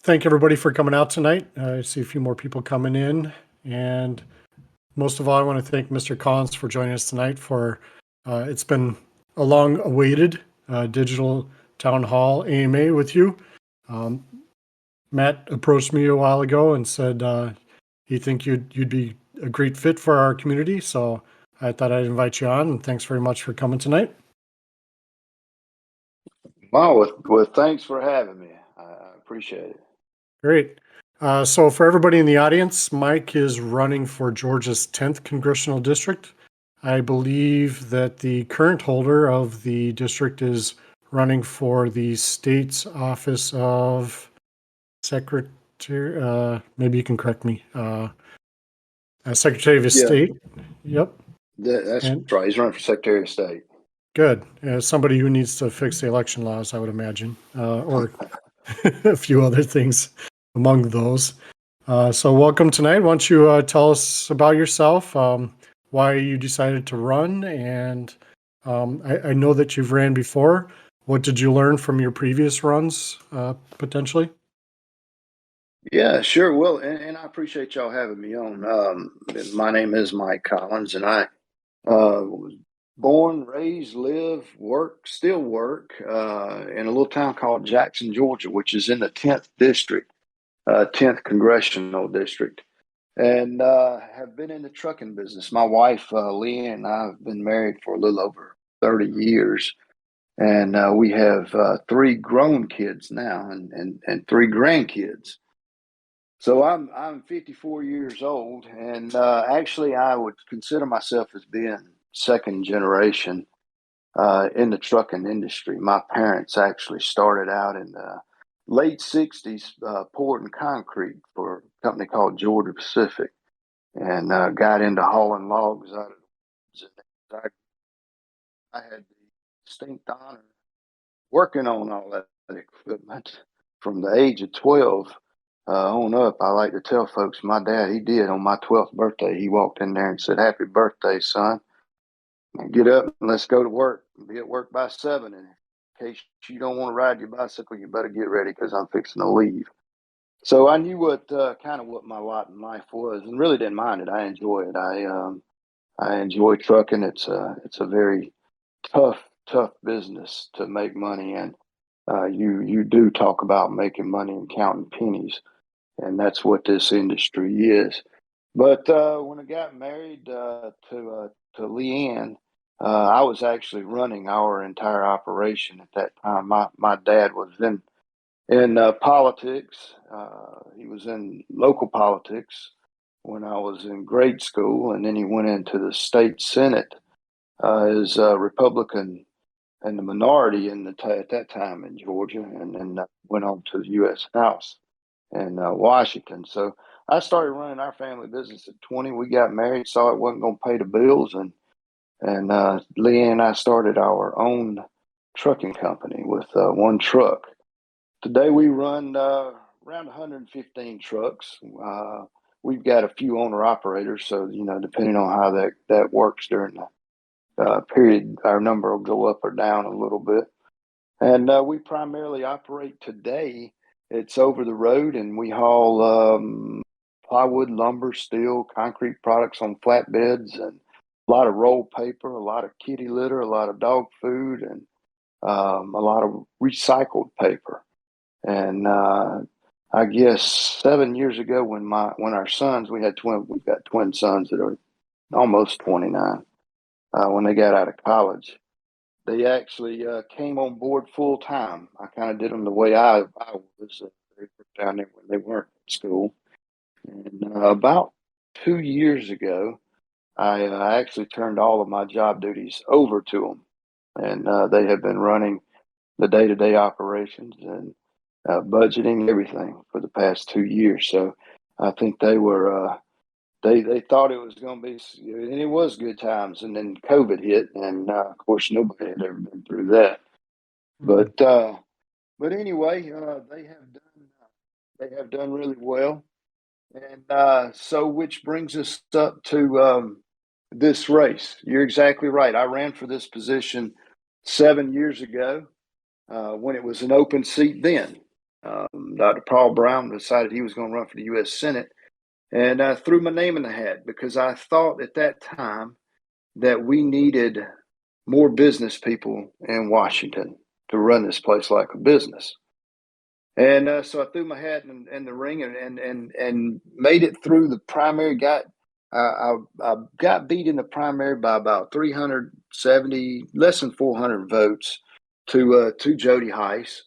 thank everybody for coming out tonight. I see a few more people coming in. And most of all, I want to thank Mr. Collins for joining us tonight for, it's been a long awaited digital town hall AMA with you. Matt approached me a while ago and said he think you'd be a great fit for our community. So I thought I'd invite you on, and thanks very much for coming tonight. Wow, well, thanks for having me. I appreciate it. Great. So for everybody in the audience, Mike is running for Georgia's 10th Congressional District. I believe that the current holder of the district is running for the state's office of secretary, maybe you can correct me, Secretary of State. Yep. That's right. He's running for Secretary of State. Good. Somebody who needs to fix the election laws, I would imagine, or a few other things among those. So welcome tonight. Why don't you tell us about yourself, why you decided to run, and I know that you've ran before. What did you learn from your previous runs, potentially? Yeah, sure. Well, and I appreciate y'all having me on. My name is Mike Collins, and I was born, raised, live, still work in a little town called Jackson, Georgia, which is in the 10th district, 10th congressional district, and have been in the trucking business. My wife, Leanne, and I have been married for a little over 30 years. And we have 3 grown kids now and 3 grandkids. So I'm 54 years old, and actually I would consider myself as being second generation in the trucking industry. My parents actually started out in the late 60s pouring concrete for a company called Georgia Pacific, and got into hauling logs out of the woods. I had the distinct honor working on all that equipment from the age of 12 on up. I like to tell folks my dad, he did on my 12th birthday. He walked in there and said, "Happy birthday, son. Get up and let's go to work. Be at work by 7. And in case you don't want to ride your bicycle, you better get ready because I'm fixing to leave." So I knew what kind of what my lot in life was, and really didn't mind it. I enjoy it. I enjoy trucking. It's a very tough business to make money in. You do talk about making money and counting pennies, and that's what this industry is. But when I got married to Leanne, I was actually running our entire operation at that time. My dad was in politics. He was in local politics when I was in grade school, and then he went into the state senate as a Republican and the minority at that time in Georgia, and then went on to the U.S. House in Washington. So I started running our family business at 20. We got married, saw it wasn't going to pay the bills, and Leanne and I started our own trucking company with one truck. Today we run around 115 trucks. We've got a few owner operators, so depending on how that works during the period, our number will go up or down a little bit. And we primarily operate today. It's over the road, and we haul plywood, lumber, steel, concrete products on flatbeds, and a lot of roll paper, a lot of kitty litter, a lot of dog food, and a lot of recycled paper. And I guess 7 years ago, when our sons, we've got twin sons that are almost 29. When they got out of college, they actually came on board full time. I kind of did them the way I was. They were down there when they weren't at school. And about 2 years ago, I actually turned all of my job duties over to them, and they have been running the day-to-day operations and budgeting everything for the past 2 years. So I think they were. They thought it was going to be, and it was good times, and then COVID hit, and of course nobody had ever been through that. But anyway, they have done really well, and so which brings us up to this race. You're exactly right. I ran for this position 7 years ago when it was an open seat then. Dr. Paul Brown decided he was going to run for the U.S. Senate, and I threw my name in the hat because I thought at that time that we needed more business people in Washington to run this place like a business. And so I threw my hat in the ring and made it through the primary. I got beat in the primary by about 370, less than 400 votes to Jody Heiss.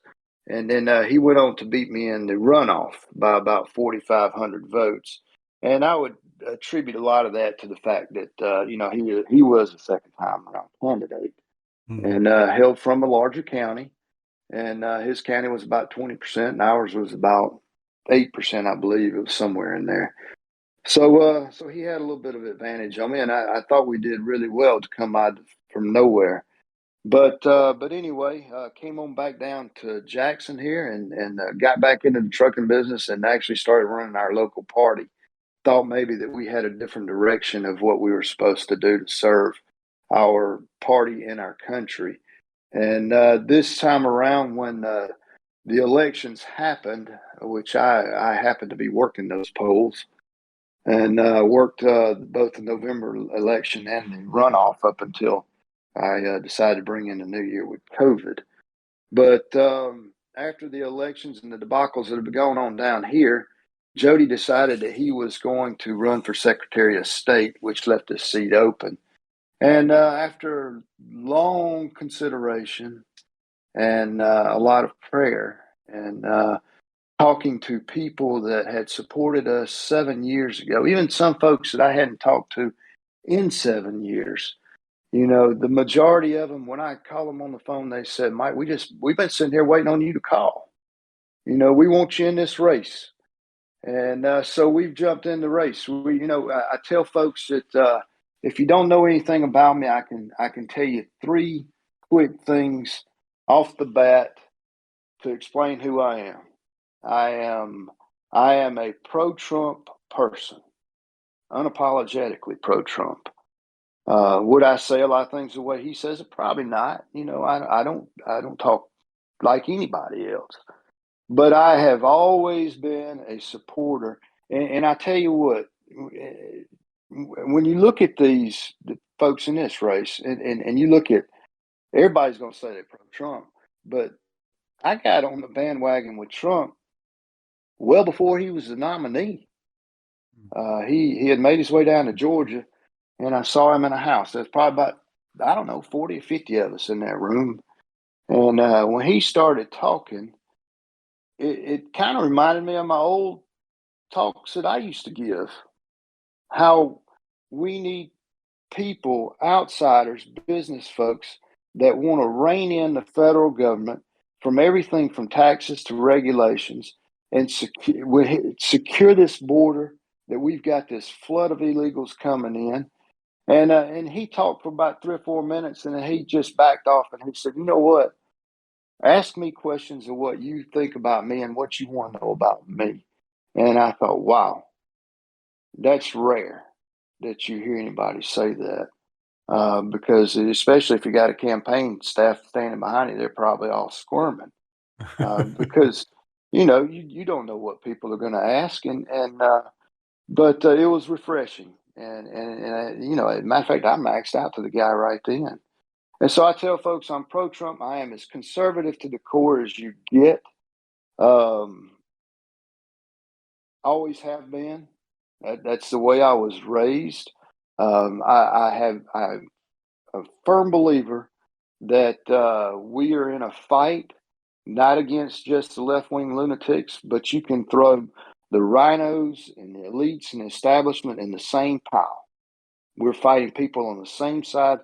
And then he went on to beat me in the runoff by about 4,500 votes. And I would attribute a lot of that to the fact that, he was a second time around candidate and hailed from a larger county. And his county was about 20%, and ours was about 8%, I believe. It was somewhere in there. So he had a little bit of advantage on me, and I thought we did really well to come out from nowhere. But anyway, came on back down to Jackson here and got back into the trucking business and actually started running our local party. Thought maybe that we had a different direction of what we were supposed to do to serve our party in our country. And this time around, when the elections happened, which I happened to be working those polls and worked both the November election and the runoff up until I decided to bring in the new year with COVID. But after the elections and the debacles that have been going on down here, Jody decided that he was going to run for Secretary of State, which left his seat open. And after long consideration and a lot of prayer and talking to people that had supported us 7 years ago, even some folks that I hadn't talked to in 7 years, the majority of them, when I call them on the phone, they said, Mike, we've been sitting here waiting on you to call. We want you in this race. And so we've jumped in the race. I tell folks that if you don't know anything about me, I can tell you 3 quick things off the bat to explain who I am. I am a pro-Trump person, unapologetically pro-Trump. Would I say a lot of things the way he says it? Probably not. I don't talk like anybody else. But I have always been a supporter. And I tell you what, when you look at the folks in this race, and you look at, everybody's going to say they're pro-Trump, but I got on the bandwagon with Trump well before he was the nominee. He had made his way down to Georgia, and I saw him in a house. There's probably about, I don't know, 40 or 50 of us in that room. And when he started talking, it kind of reminded me of my old talks that I used to give, how we need people, outsiders, business folks that want to rein in the federal government from everything from taxes to regulations and secure this border, that we've got this flood of illegals coming in. And he talked for about 3 or 4 minutes, and then he just backed off and he said, you know what? Ask me questions of what you think about me and what you want to know about me. And I thought, wow, that's rare that you hear anybody say that. Because especially if you got a campaign staff standing behind you, they're probably all squirming. Because, you don't know what people are going to ask. But it was refreshing. And as a matter of fact, I maxed out to the guy right then. And so I tell folks I'm pro-Trump. I am as conservative to the core as you get. Always have been. That's the way I was raised. I'm a firm believer that we are in a fight, not against just the left-wing lunatics, but you can throw the rhinos and the elites and the establishment in the same pile. We're fighting people on the same side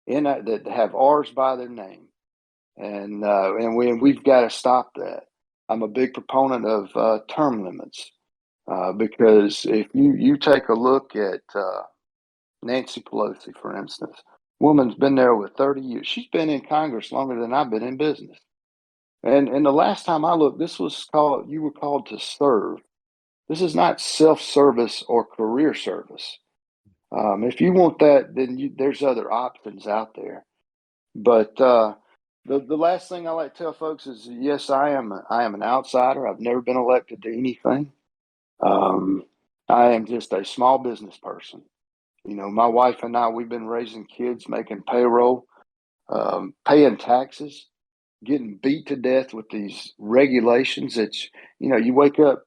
that have ours by their name, and we've got to stop that. I'm a big proponent of term limits because if you take a look at Nancy Pelosi, for instance, woman's been there over 30 years. She's been in Congress longer than I've been in business. And the last time I looked, you were called to serve. This is not self-service or career service. If you want that, then there's other options out there. But The last thing I like to tell folks is, yes, I am an outsider. I've never been elected to anything. Um, I am just a small business person. You know, my wife and I, we've been raising kids, making payroll, paying taxes, getting beat to death with these regulations. It's, you know, you wake up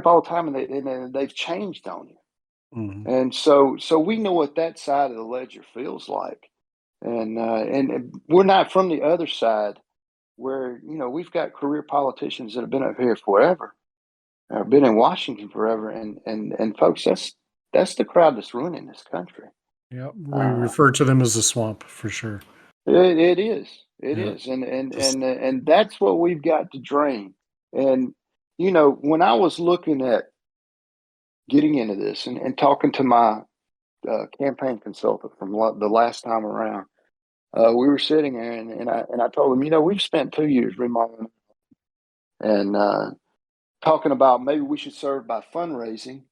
all the time, and they've changed on you. Mhm. And so we know what that side of the ledger feels like. And we're not from the other side where, you know, we've got career politicians that have been up here forever, or been in Washington forever. And folks, that's the crowd that's ruining this country. Yeah, we Uh, refer to them as the swamp for sure. it is. It Yeah, is. And, just and, and that's what we've got to drain. And, you know, when I was looking at getting into this and talking to my campaign consultant from the last time around, we were sitting there, and I told him, you know, we've spent 2 years remodeling and talking about maybe we should serve by fundraising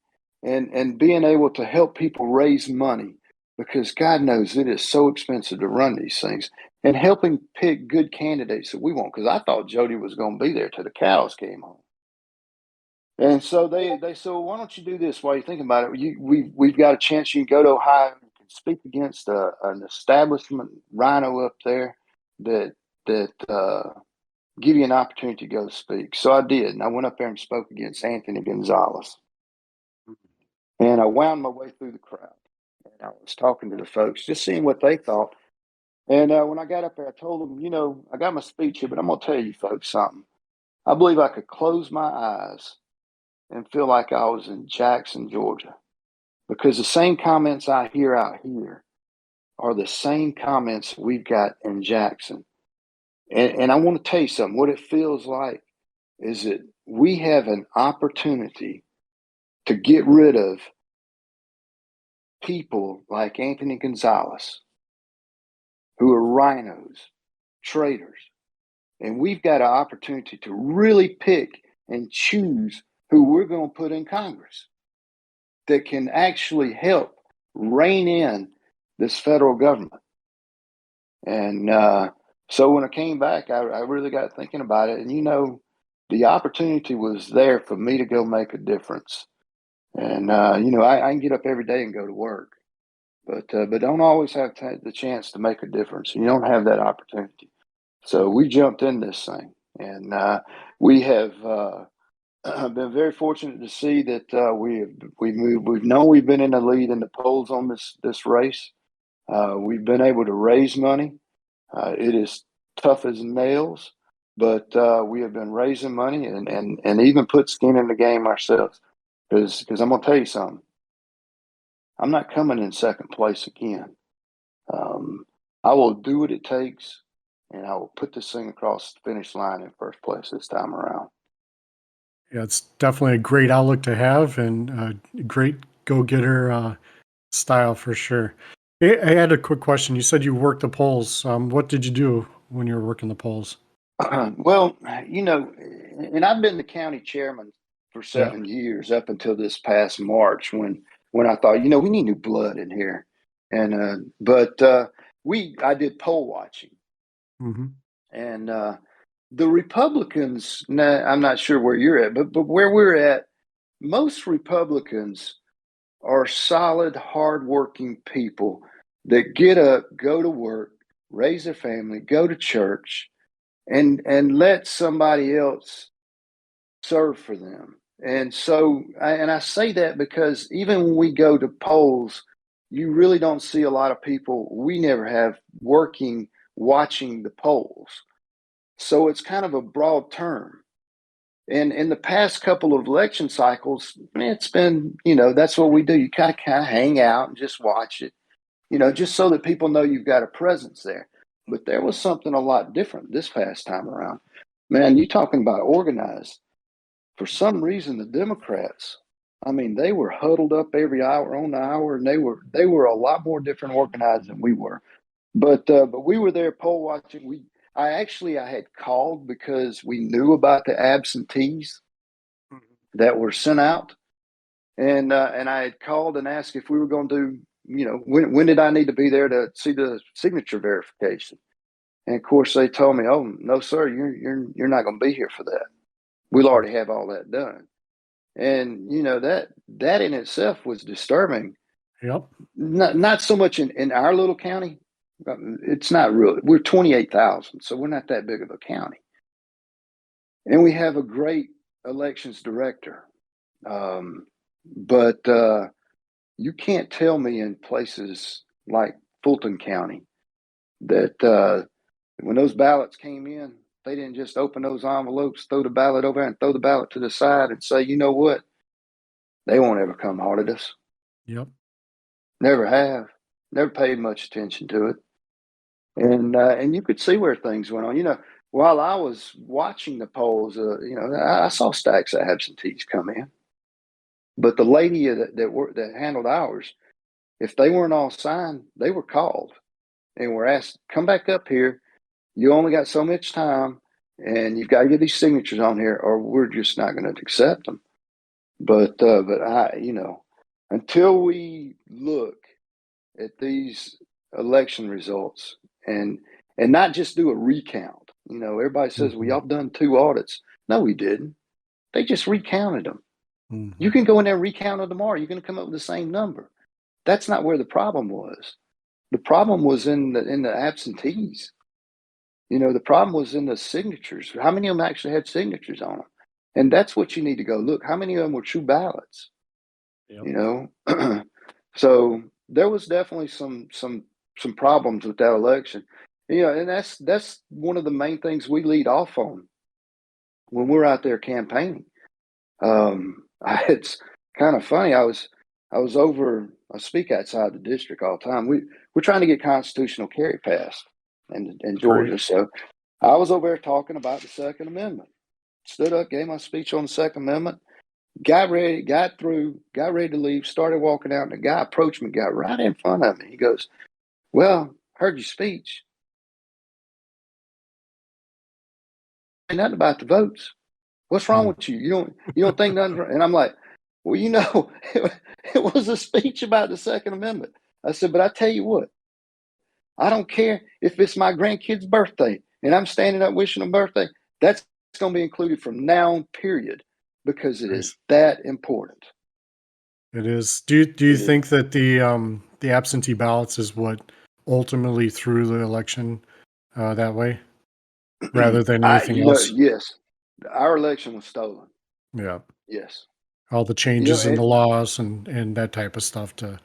and being able to help people raise money, because God knows it is so expensive to run these things, and helping pick good candidates that we want. Because I thought Jody was going to be there till the cows came home. And so they said, well, why don't you do this while you're thinking about it? We've got a chance. You can go to Ohio and speak against an establishment rhino up there that give you an opportunity to go speak. So I did, and I went up there and spoke against Anthony Gonzalez. And I wound my way through the crowd, and I was talking to the folks, just seeing what they thought. And when I got up there, I told them, you know, I got my speech here, but I'm going to tell you folks something. I believe I could close my eyes and feel like I was in Jackson, Georgia, because the same comments I hear out here are the same comments we've got in Jackson. And I want to tell you something. What it feels like is that we have an opportunity to get rid of people like Anthony Gonzalez, who are rhinos, traitors. And we've got an opportunity to really pick and choose who we're going to put in Congress that can actually help rein in this federal government. And so when I came back, I really got thinking about it. And, you know, the opportunity was there for me to go make a difference. And, you know, I can get up every day and go to work, but don't always have the chance to make a difference. You don't have that opportunity. So we jumped in this thing, and we have been very fortunate to see that we moved. We've known we've been in the lead in the polls on this race. We've been able to raise money. It is tough as nails, but we have been raising money and even put skin in the game ourselves. Because I'm gonna tell you something. I'm not coming in second place again. Um, I will do what it takes, and I will put this thing across the finish line in first place this time around. yeah, it's definitely a great outlook to have and great go-getter style for sure. I had a quick question. You said you worked the polls. What did you do when you were working the polls? Well, you know, and I've been the county chairman for Yeah. 7 years up until this past March when I thought, you know, we need new blood in here, and but we I did poll watching, Hmm. and the Republicans. Now, I'm not sure where you're at, but where we're at, most Republicans are solid, hardworking people that get up, go to work, raise their family, go to church, and let somebody else serve for them. And so, and I say that because even when we go to polls, you really don't see a lot of people we never have working, watching the polls. So it's kind of a broad term. And in the past couple of election cycles, it's been, you know, that's what we do. You kind of hang out and just watch it, you know, just so that people know you've got a presence there. But there was something a lot different this past time around. Man, you talking about organized. For some reason, the Democrats, I mean, they were huddled up every hour on the hour, and they were a lot more different organized than we were. But we were there poll watching. I had called because we knew about the absentees that were sent out, and I had called and asked if we were going to do, you know, when did I need to be there to see the signature verification. And of course, they told me, "Oh no, sir, you're not going to be here for that. We'll already have all that done." And that in itself was disturbing. Yep. Not so much in our little county. It's not really. We're 28,000, so we're not that big of a county, and we have a great elections director. But you can't tell me in places like Fulton County that when those ballots came in, they didn't just open those envelopes, throw the ballot over and throw the ballot to the side and say, you know what? They won't ever come audit us. Yep. Never have. Never paid much attention to it. And you could see where things went on. While I was watching the polls, I saw stacks of absentees come in. But the lady that handled ours, if they weren't all signed, they were called and were asked, come back up here. You only got so much time, and you've got to get these signatures on here, or we're just not going to accept them. But until we look at these election results and not just do a recount, everybody says, well, y'all done 2 audits. No, we didn't. They just recounted them. Mm-hmm. You can go in there and recount them tomorrow. You're going to come up with the same number. That's not where the problem was. The problem was in the absentees. The problem was in the signatures. How many of them actually had signatures on them? And that's what you need to go look. How many of them were true ballots? Yep. So there was definitely some problems with that election. And that's one of the main things we lead off on when we're out there campaigning. It's kind of funny. I was over. I speak outside the district all the time. We're trying to get constitutional carry passed in Georgia. Great. So I was over there talking about the Second Amendment. Stood up, gave my speech on the Second Amendment. Got ready, got through, got ready to leave. Started walking out, and the guy approached me, got right in front of me. He goes, "Well, heard your speech. Ain't nothing about the votes. What's wrong with you? You don't think nothing?" And I'm like, "Well, it was a speech about the Second Amendment." I said, "But I tell you what, I don't care if it's my grandkid's birthday and I'm standing up wishing them birthday. That's going to be included from now on, period, because it is that important." It is. Do you think that the absentee ballots is what ultimately threw the election that way, rather than anything else? Yes, our election was stolen. Yeah. Yes. All the changes in the laws and that type of stuff to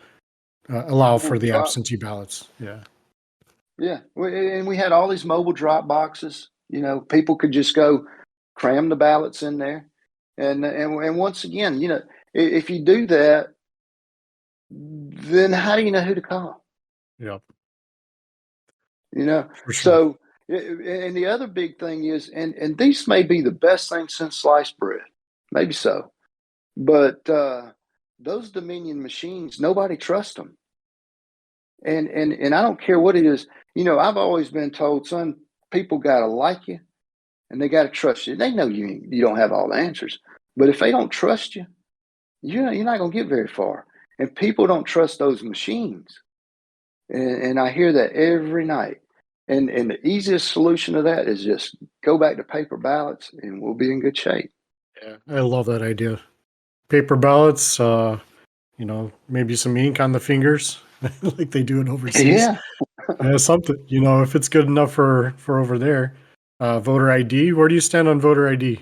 allow for the absentee ballots. Yeah. Yeah. And we had all these mobile drop boxes. People could just go cram the ballots in there. And once again, if you do that, then how do you know who to call? Yep. For sure. So, and the other big thing is, and these may be the best thing since sliced bread, maybe so, but those Dominion machines, nobody trusts them. And I don't care what it is. I've always been told, son, people got to like you and they got to trust you. They know you don't have all the answers, but if they don't trust you, you're not going to get very far. And people don't trust those machines. And I hear that every night. And the easiest solution to that is just go back to paper ballots and we'll be in good shape. Yeah, I love that idea. Paper ballots, maybe some ink on the fingers like they do it overseas. Yeah. Something, if it's good enough for over there. Voter ID, where do you stand on voter ID?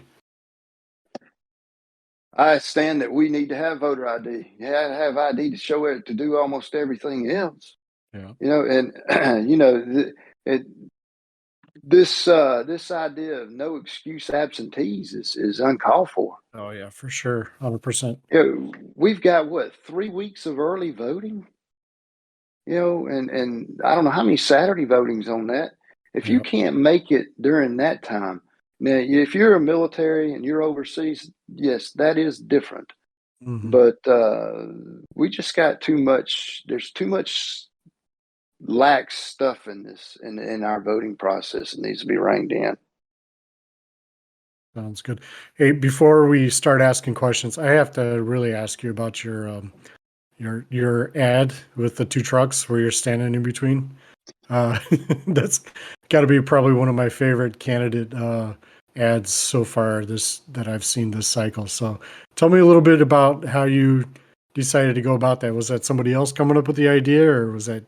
I stand that we need to have voter ID. You have to have ID to show it to do almost everything else. Yeah. This idea of no excuse absentees is uncalled for. Oh yeah, for sure, 100%. We've got 3 weeks of early voting, and I don't know how many Saturday votings on that. If you can't make it during that time, now if you're a military and you're overseas, yes, that is different. Mm-hmm. But we just got too much. There's too much lax stuff in this in our voting process. It needs to be reined in. Sounds good. Hey, before we start asking questions, I have to really ask you about your ad with the 2 trucks where you're standing in between. Uh, that's got to be probably one of my favorite candidate ads so far this that I've seen this cycle. So tell me a little bit about how you decided to go about that. Was that somebody else coming up with the idea, or was that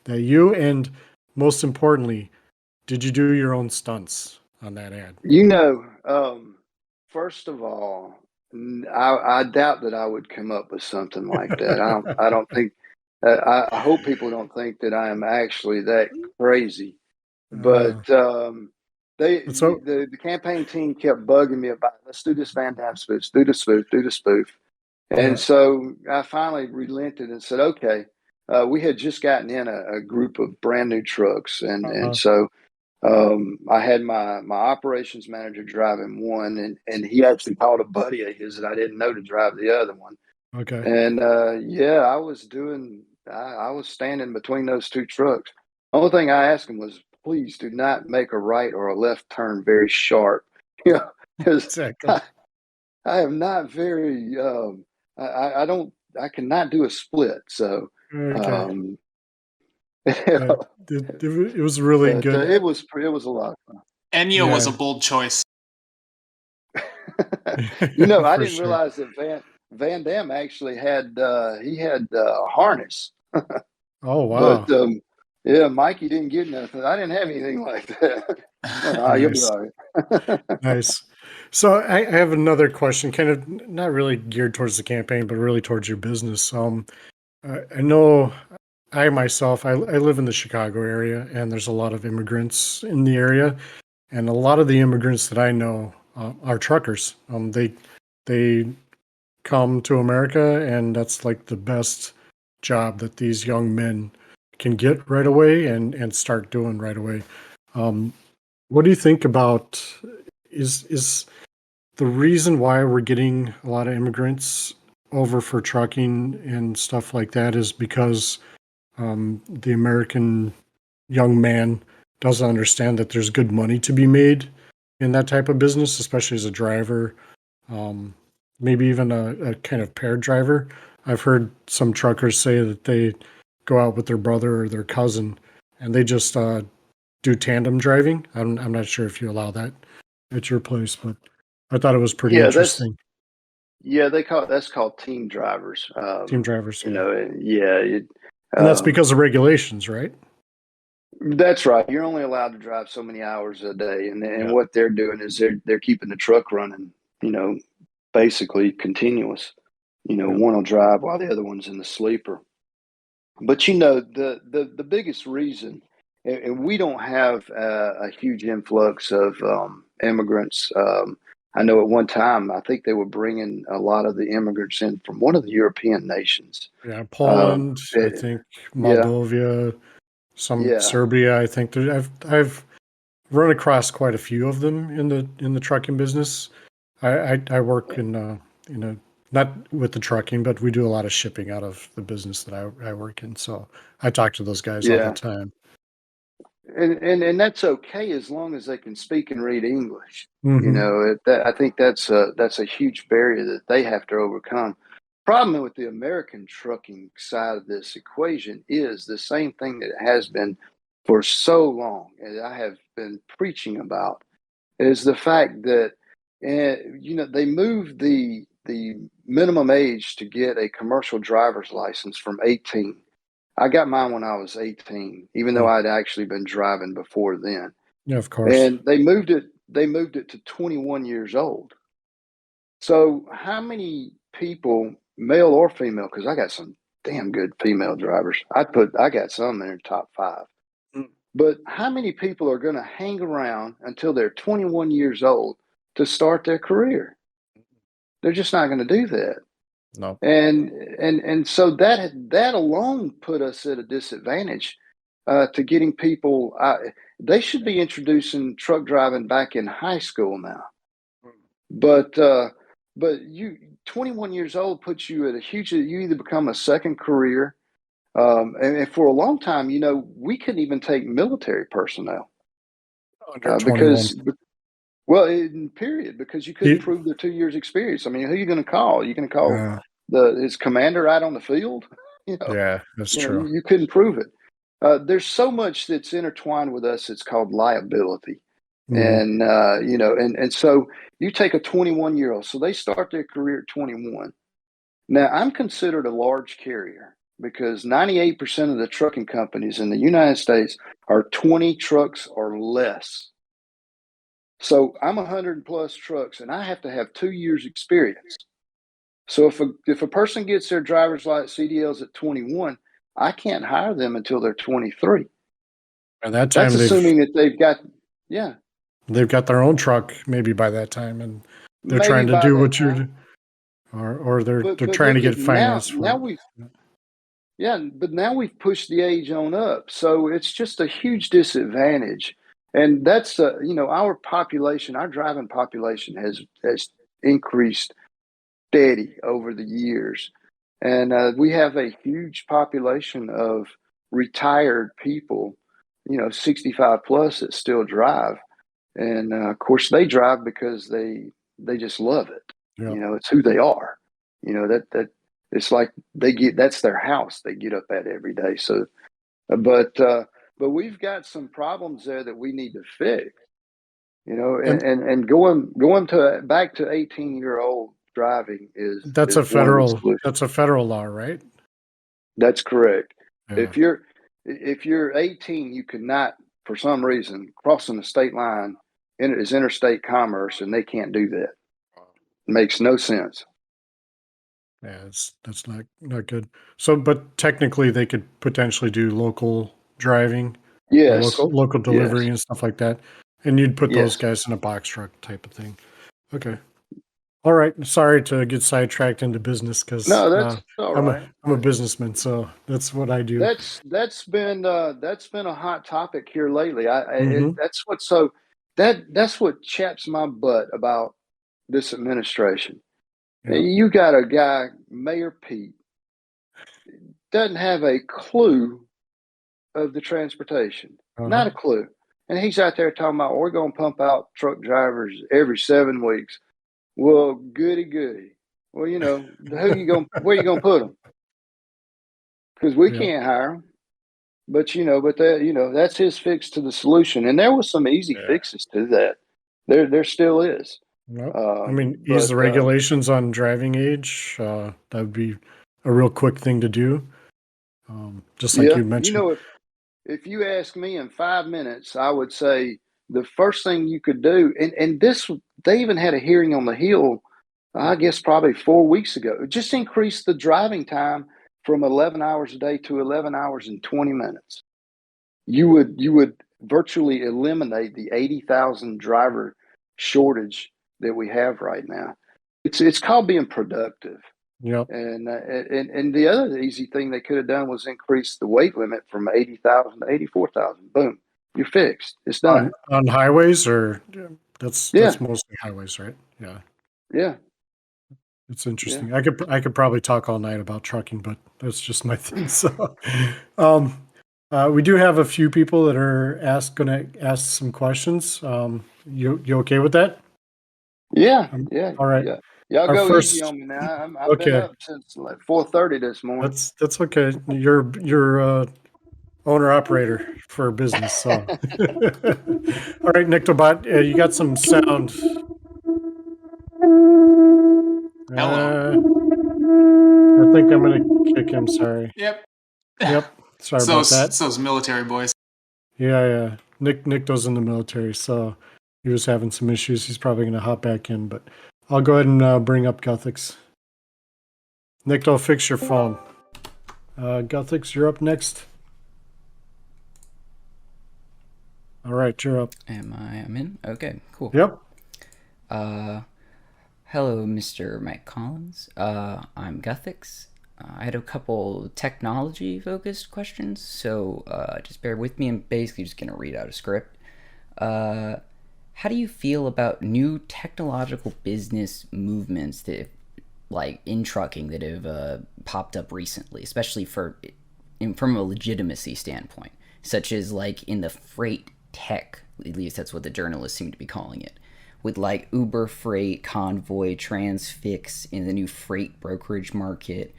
you? And most importantly, did you do your own stunts on that ad? You know, first of all, I doubt that I would come up with something like that. I don't think. I hope people don't think that I am actually that crazy. Uh, But so the campaign team kept bugging me about, let's do this Van Damme spoof, do the spoof, do the spoof. And yeah, so I finally relented and said, okay. We had just gotten in a group of brand new trucks, and uh, so I had my operations manager driving one, and he actually called a buddy of his that I didn't know to drive the other one. okay. And yeah, I was standing between those two trucks. Only thing I asked him was, please do not make a right or a left turn very sharp, you know, because Exactly. I am not very I don't I cannot do a split. So Okay. um Uh, it was really but good. it was a lot of Enya was Yeah, a bold choice. fun. You know, I for didn't sure. realize that Van Dam actually had he had a harness. Oh, But wow. yeah, Mikey didn't get nothing. I didn't have anything like that. You'll be Nice. all right. Nice. So I have another question, kind of not really geared towards the campaign, but really towards your business. I know I myself, I live in the Chicago area, and there's a lot of immigrants in the area, and a lot of the immigrants that I know are truckers. They come to America, and that's like the best job that these young men can get right away and start doing right away. Um, what do you think about is the reason why we're getting a lot of immigrants over for trucking and stuff like that is because the American young man doesn't understand that there's good money to be made in that type of business, especially as a driver, um, maybe even a kind of paired driver. I've heard some truckers say that they go out with their brother or their cousin and they just do tandem driving. I'm not sure if you allow that at your place, but I thought it was pretty Yeah, that's interesting. they call that's called team drivers. Team drivers, You yeah. know, yeah, And that's um, because of regulations, right? that's right. You're only allowed to drive so many hours a day, and Yeah. what they're doing is they're keeping the truck running. You know, basically continuous. You know, Yeah. one will drive while the other one's in the sleeper. But you know, the biggest reason, and we don't have a huge influx of immigrants. I know at one time, I think they were bringing a lot of the immigrants in from one of the European nations. Yeah. Um, Poland, I it- think yeah, Moldova, some yeah, Serbia, I think I've run across quite a few of them in the trucking business. I work in a not with the trucking, but we do a lot of shipping out of the business that I work in. So I talk to those guys all the yeah. time. And that's okay as long as they can speak and read English. You Hmm. know, I think that's a huge barrier that they have to overcome. Problem with the American trucking side of this equation is the same thing that it has been for so long, and I have been preaching about, is the fact that you know, they moved the minimum age to get a commercial driver's license from 18. I got mine when I was 18, even though Yeah. I'd actually been driving before then. Yeah, of course. And they moved it to 21 years old. So how many people, male or female, because I got some damn good female drivers. I got some in the top five. Mm. But how many people are going to hang around until they're 21 years old to start their career? They're just not going to do that. No. And so that alone put us at a disadvantage to getting people. They should be introducing truck driving back in high school now, but you 21 years old puts you at a huge. You either become a second career, and for a long time, you know, we couldn't even take military personnel Under 21. because well, in period, because you couldn't You- prove the 2 years experience. I mean, who are you going to call? You going to call uh, his commander out on the field? You know, yeah, that's you know, you, true. you couldn't prove it. There's so much that's intertwined with us. It's called liability. Mhm. And, and so you take a 21-year-old, so they start their career at 21. Now, I'm considered a large carrier because 98% of the trucking companies in the United States are 20 trucks or less. So I'm 100 plus trucks and I have to have 2 years experience. So if a person gets their driver's license CDLs at 21, I can't hire them until they're 23. By that That's time, assuming that they've got, yeah, they've got their own truck maybe by that time, and they're maybe trying to by do that what time. you're, or they're But trying to look get at now, finance for now it. we've yeah, but now we've pushed the age on up, so it's just a huge disadvantage. And that's our population, our driving population has increased steady over the years, and we have a huge population of retired people, 65 plus that still drive, and of course they drive because they just love it. Yeah. It's who they are. That it's like that's their house. They get up at every day. So, but but we've got some problems there that we need to fix. And And going to back to 18-year-old driving is one of the solutions. that's a federal law, right? That's correct. Yeah. If you're 18, you cannot, for some reason, crossing the state line is interstate commerce, and they can't do that. Makes no sense. Yeah, that's not good. So, but technically, they could potentially do local driving or Yes, local delivery yes, and stuff like that, and you'd put those yes. guys in a box truck type of thing. Okay. All right. Sorry to get sidetracked into business because No, that's all I'm right. a businessman, so that's what I do. That's been a hot topic here lately. Hmm. That's what so that's what chaps my butt about this administration. Yeah. You got a guy, Mayor Pete, doesn't have a clue of the transportation, Uh-huh. not a clue, and he's out there talking about we're going to pump out truck drivers every 7 weeks. Well, goody goody. Well, where you gonna put them? Because we Yeah. can't hire them. But that's his fix to the solution. And there was some easy Yeah. fixes to that. There still is. Well, I Um, mean, ease but the regulations on driving age. That would be a real quick thing to do. Just like yeah, you mentioned. if you ask me in 5 minutes, I would say the first thing you could do, and this they even had a hearing on the Hill, I guess probably 4 weeks ago. Just increase the driving time from 11 hours a day to 11 hours and 20 minutes. You would virtually eliminate the 80,000 driver shortage that we have right now. It's called being productive. Yep. And the other easy thing they could have done was increase the weight limit from 80,000 to 84,000. Boom, you're fixed. It's done. On highways, or Yeah, that's mostly highways, right? Yeah. yeah, It's yeah. interesting. I could probably talk all night about trucking, but that's just my thing. So, um, we do have a few people that are gonna ask some questions. You okay with that? Yeah, Um, yeah, all right. yeah. Y'all Our go easy first. on me now. I've been Okay, up since like 4:30 this morning. that's okay. You're owner operator for a business. So, all right, Nictobot, you got some sound. Hello. I think I'm gonna kick him. Sorry. Yep. Yep. Sorry So about that. so's military boys. Yeah. Nick was in the military, so he was having some issues. He's probably gonna hop back in, but I'll go ahead and bring up Guthix. Nick, fix your phone. Guthix, you're up next. All right, you're up. I'm in? Okay, cool. Yep. Hello, Mr. Mike Collins. I'm Guthix. I had a couple technology-focused questions, so just bear with me. I'm basically just going to read out a script. How do you feel about new technological business movements that, like in trucking, that have popped up recently, especially from a legitimacy standpoint, such as like in the freight tech, at least that's what the journalists seem to be calling it, with like Uber Freight, Convoy, Transfix in the new freight brokerage market.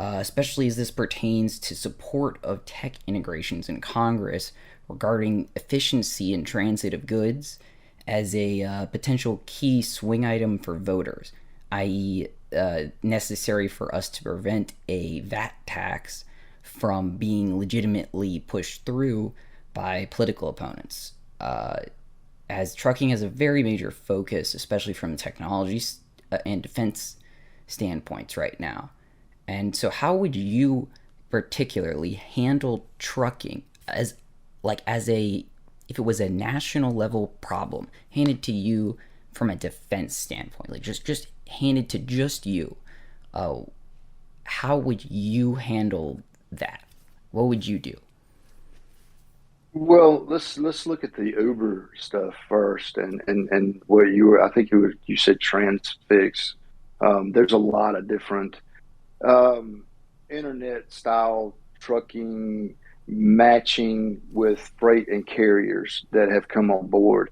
especially as this pertains to support of tech integrations in Congress regarding efficiency in transit of goods as a potential key swing item for voters, i.e., necessary for us to prevent a VAT tax from being legitimately pushed through by political opponents. As trucking has a very major focus, especially from technology and defense standpoints right now. And so, how would you particularly handle trucking as if it was a national level problem handed to you from a defense standpoint, like just handed to just you? How would you handle that? What would you do? Well, let's look at the Uber stuff first, and what you said transfix. There's a lot of different internet style trucking matching with freight and carriers that have come on board.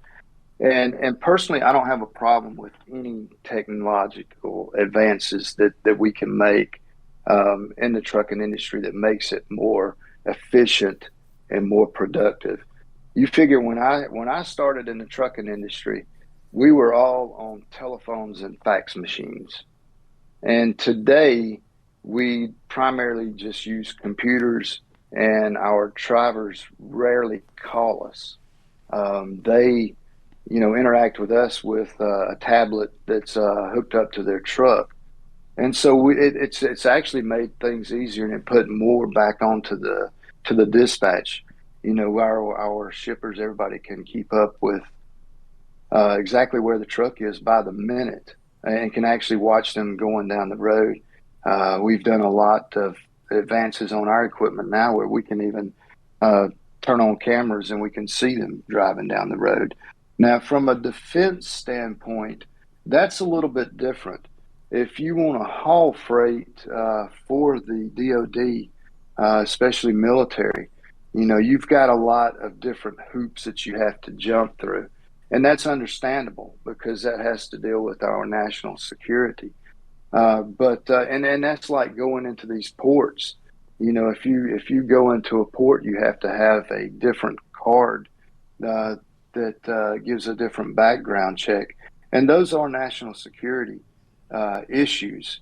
And personally, I don't have a problem with any technological advances that we can make in the trucking industry that makes it more efficient and more productive. You figure when I started in the trucking industry, we were all on telephones and fax machines. And today, we primarily just use computers, and our drivers rarely call us. They, interact with us with a tablet that's hooked up to their truck, and so it's actually made things easier and it put more back onto the dispatch. Our shippers, everybody can keep up with exactly where the truck is by the minute and can actually watch them going down the road. We've done a lot of advances on our equipment now where we can even turn on cameras and we can see them driving down the road. Now, from a defense standpoint, that's a little bit different. If you want to haul freight for the DoD, especially military, you've got a lot of different hoops that you have to jump through. And that's understandable because that has to deal with our national security. And that's like going into these ports. If you go into a port, you have to have a different card that gives a different background check, and those are national security issues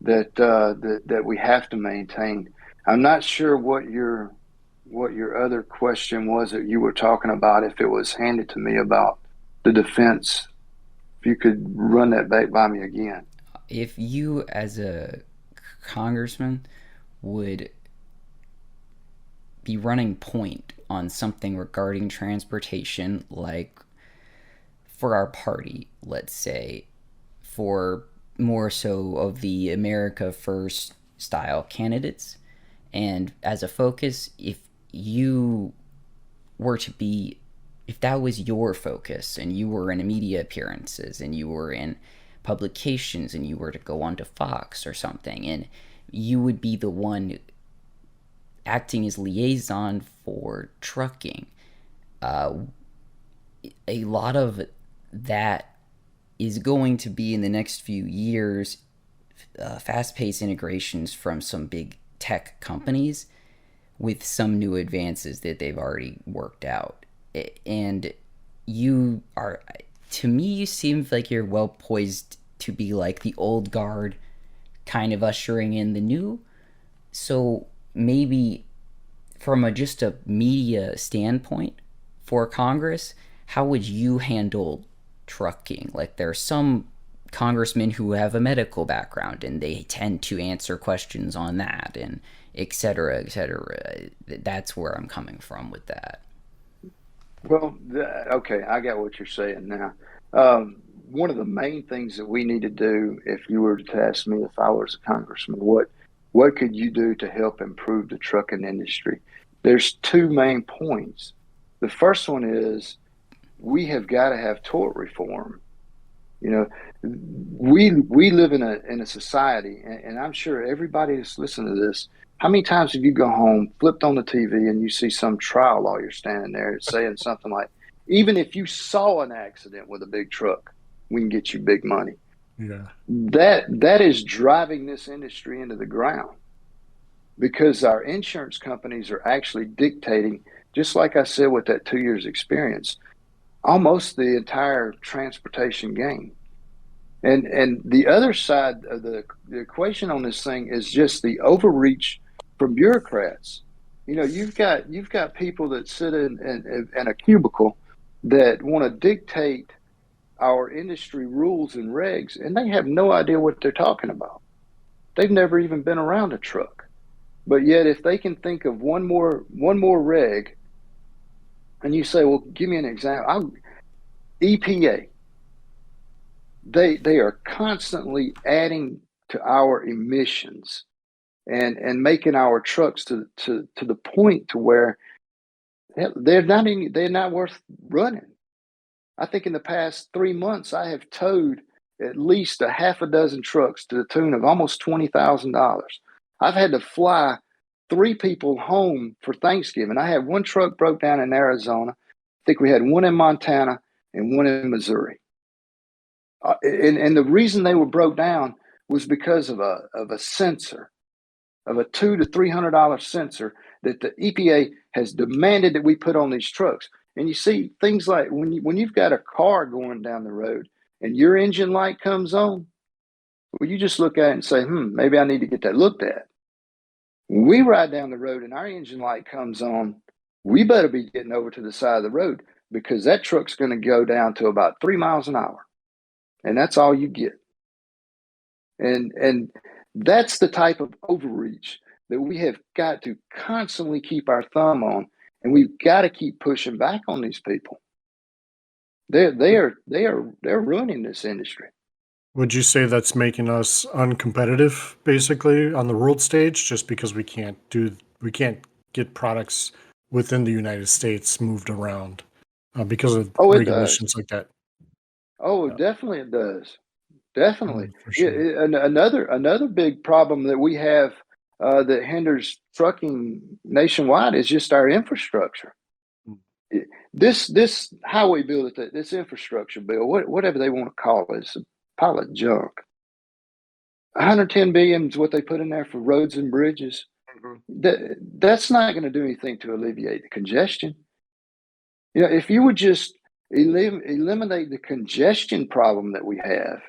that we have to maintain. I'm not sure what your other question was that you were talking about. If it was handed to me about the defense, if you could run that back by me again. If you, as a congressman, would be running point on something regarding transportation, like for our party, let's say, for more so of the America First style candidates, and as a focus, if that was your focus and you were in media appearances and you were in publications and you were to go on to Fox or something, and you would be the one acting as liaison for trucking, a lot of that is going to be in the next few years fast-paced integrations from some big tech companies with some new advances that they've already worked out. And to me, you seem like you're well poised to be like the old guard kind of ushering in the new. So maybe from just a media standpoint for Congress, how would you handle trucking? Like, there are some congressmen who have a medical background and they tend to answer questions on that, and et cetera, et cetera. That's where I'm coming from with that. Well, okay, I got what you're saying now. One of the main things that we need to do, if you were to ask me if I was a congressman, what could you do to help improve the trucking industry? There's two main points. The first one is we have got to have tort reform. We live in a society, and I'm sure everybody that's listening to this, how many times have you gone home, flipped on the TV, and you see some trial lawyer standing there saying something like, even if you saw an accident with a big truck, we can get you big money. Yeah. That is driving this industry into the ground. because our insurance companies are actually dictating, just like I said with that 2 years experience, almost the entire transportation game. And the other side of the equation on this thing is just the overreach from bureaucrats. You know, you've got people that sit in a cubicle that want to dictate our industry rules and regs, and they have no idea what they're talking about. They've never even been around a truck. But yet, if they can think of one more reg, and you say, "Well, give me an example." EPA, they are constantly adding to our emissions and making our trucks to the point to where they're not worth running. I think in the past 3 months, I have towed at least a half a dozen trucks to the tune of almost $20,000. I've had to fly 3 people home for Thanksgiving. I had one truck broke down in Arizona. I think we had one in Montana and one in Missouri. And the reason they were broke down was because of a sensor, of a $200 to $300 sensor that the EPA has demanded that we put on these trucks. And you see things like when you've got a car going down the road and your engine light comes on, well, you just look at it and say, maybe I need to get that looked at. When we ride down the road and our engine light comes on, we better be getting over to the side of the road, because that truck's going to go down to about 3 miles an hour. And that's all you get. And that's the type of overreach that we have got to constantly keep our thumb on, and we've got to keep pushing back on these people. They're ruining this industry. Would you say that's making us uncompetitive, basically, on the world stage, just because we can't get products within the United States moved around because of regulations like that? Oh, definitely it does. Definitely. For sure. Yeah, another big problem that we have that hinders trucking nationwide is just our infrastructure. This highway bill, this infrastructure bill, whatever they want to call it, is a pile of junk. 110 billion is what they put in there for roads and bridges. That's not going to do anything to alleviate the congestion. You know, if you would just eliminate the congestion problem that we have,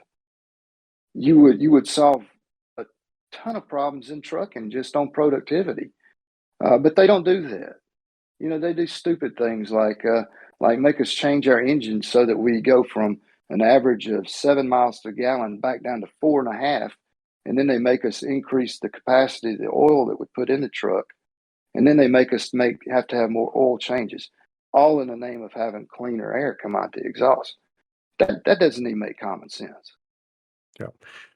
you would solve a ton of problems in trucking just on productivity. But they don't do that. You know, they do stupid things like make us change our engines so that we go from an average of 7 miles to a gallon back down to 4.5, and then they make us increase the capacity of the oil that we put in the truck, and then they make us have to have more oil changes, all in the name of having cleaner air come out the exhaust. That doesn't even make common sense. Yeah.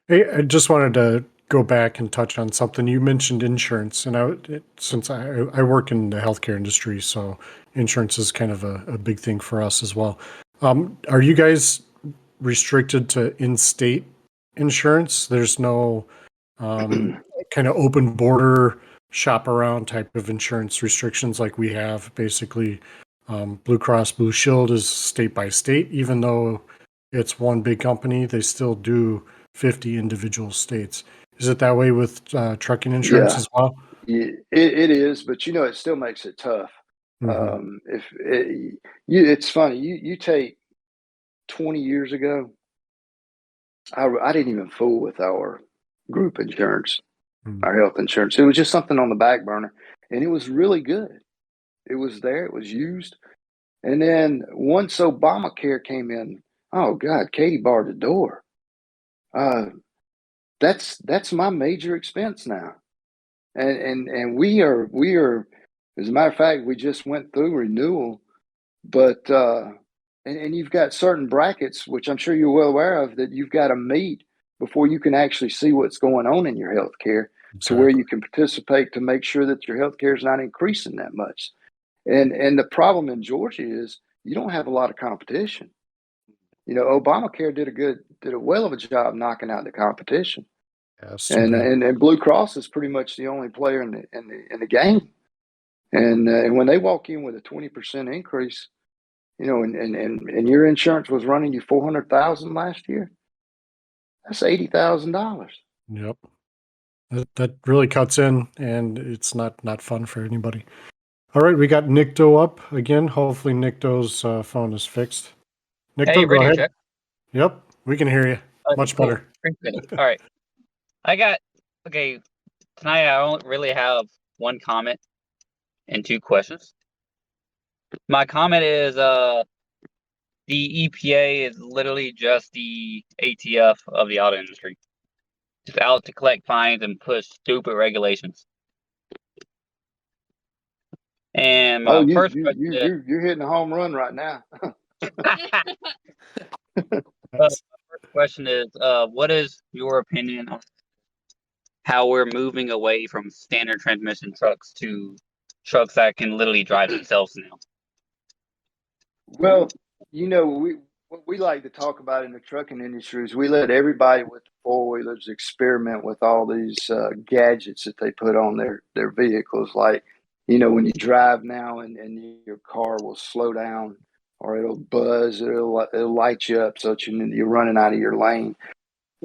Hey, I just wanted to go back and touch on something. You mentioned insurance, and since I work in the healthcare industry, so insurance is kind of a big thing for us as well. Are you guys restricted to in-state insurance? There's no kind of open border shop around type of insurance restrictions like we have. Basically, Blue Cross Blue Shield is state by state, even though it's one big company, they still do 50 individual states. Is it that way with trucking insurance as well? Yeah, it is, but you know, it still makes it tough. It's funny. You take 20 years ago, I didn't even fool with our group insurance, our health insurance. It was just something on the back burner, and it was really good. It was there. It was used. And then once Obamacare came in, oh God, Katie barred the door. That's my major expense now. And we are, as a matter of fact, we just went through renewal, but and you've got certain brackets, which I'm sure you're well aware of, that you've got to meet before you can actually see what's going on in your health care, to where you can participate to make sure that your health care is not increasing that much. And the problem in Georgia is you don't have a lot of competition. You know, Obamacare did a well of a job knocking out the competition. Yes, And Blue Cross is pretty much the only player in the game. And when they walk in with a 20% increase, you know, and your insurance was running you $400,000 last year, that's $80,000. Yep. That really cuts in, and it's not fun for anybody. All right, we got Nikto up again. Hopefully, Nikto's phone is fixed. Hey, Nikto, you go ready to ahead. check? Yep, we can hear you. Okay, Much cool. better. Appreciate it. All right. Okay, tonight I only really have one comment and two questions. My comment is the EPA is literally just the ATF of the auto industry. Just out to collect fines and push stupid regulations. And Oh, my first question is you're hitting a home run right now. what is your opinion on how we're moving away from standard transmission trucks to trucks that can literally drive themselves now? Well, what we like to talk about in the trucking industry is we let everybody with four wheelers experiment with all these gadgets that they put on their vehicles. Like, when you drive now and your car will slow down or it'll buzz, it'll light you up so that you're running out of your lane.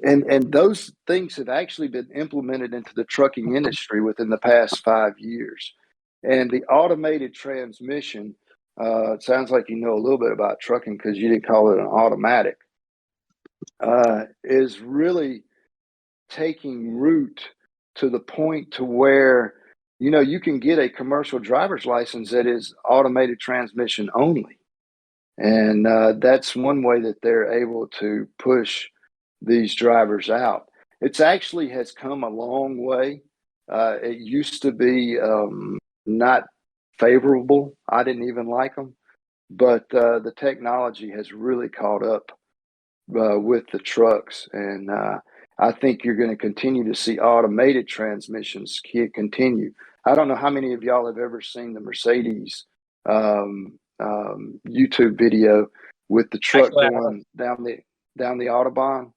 And those things have actually been implemented into the trucking industry within the past 5 years. And the automated transmission, it sounds like you know a little bit about trucking because you didn't call it an automatic, is really taking root to the point to where, you can get a commercial driver's license that is automated transmission only. And that's one way that they're able to push these drivers out. It's actually has come a long way. It used to be not favorable. I didn't even like them, but the technology has really caught up with the trucks, and I think you're going to continue to see automated transmissions continue. I don't know how many of y'all have ever seen the Mercedes YouTube video with the truck Actually, going down the Autobahn.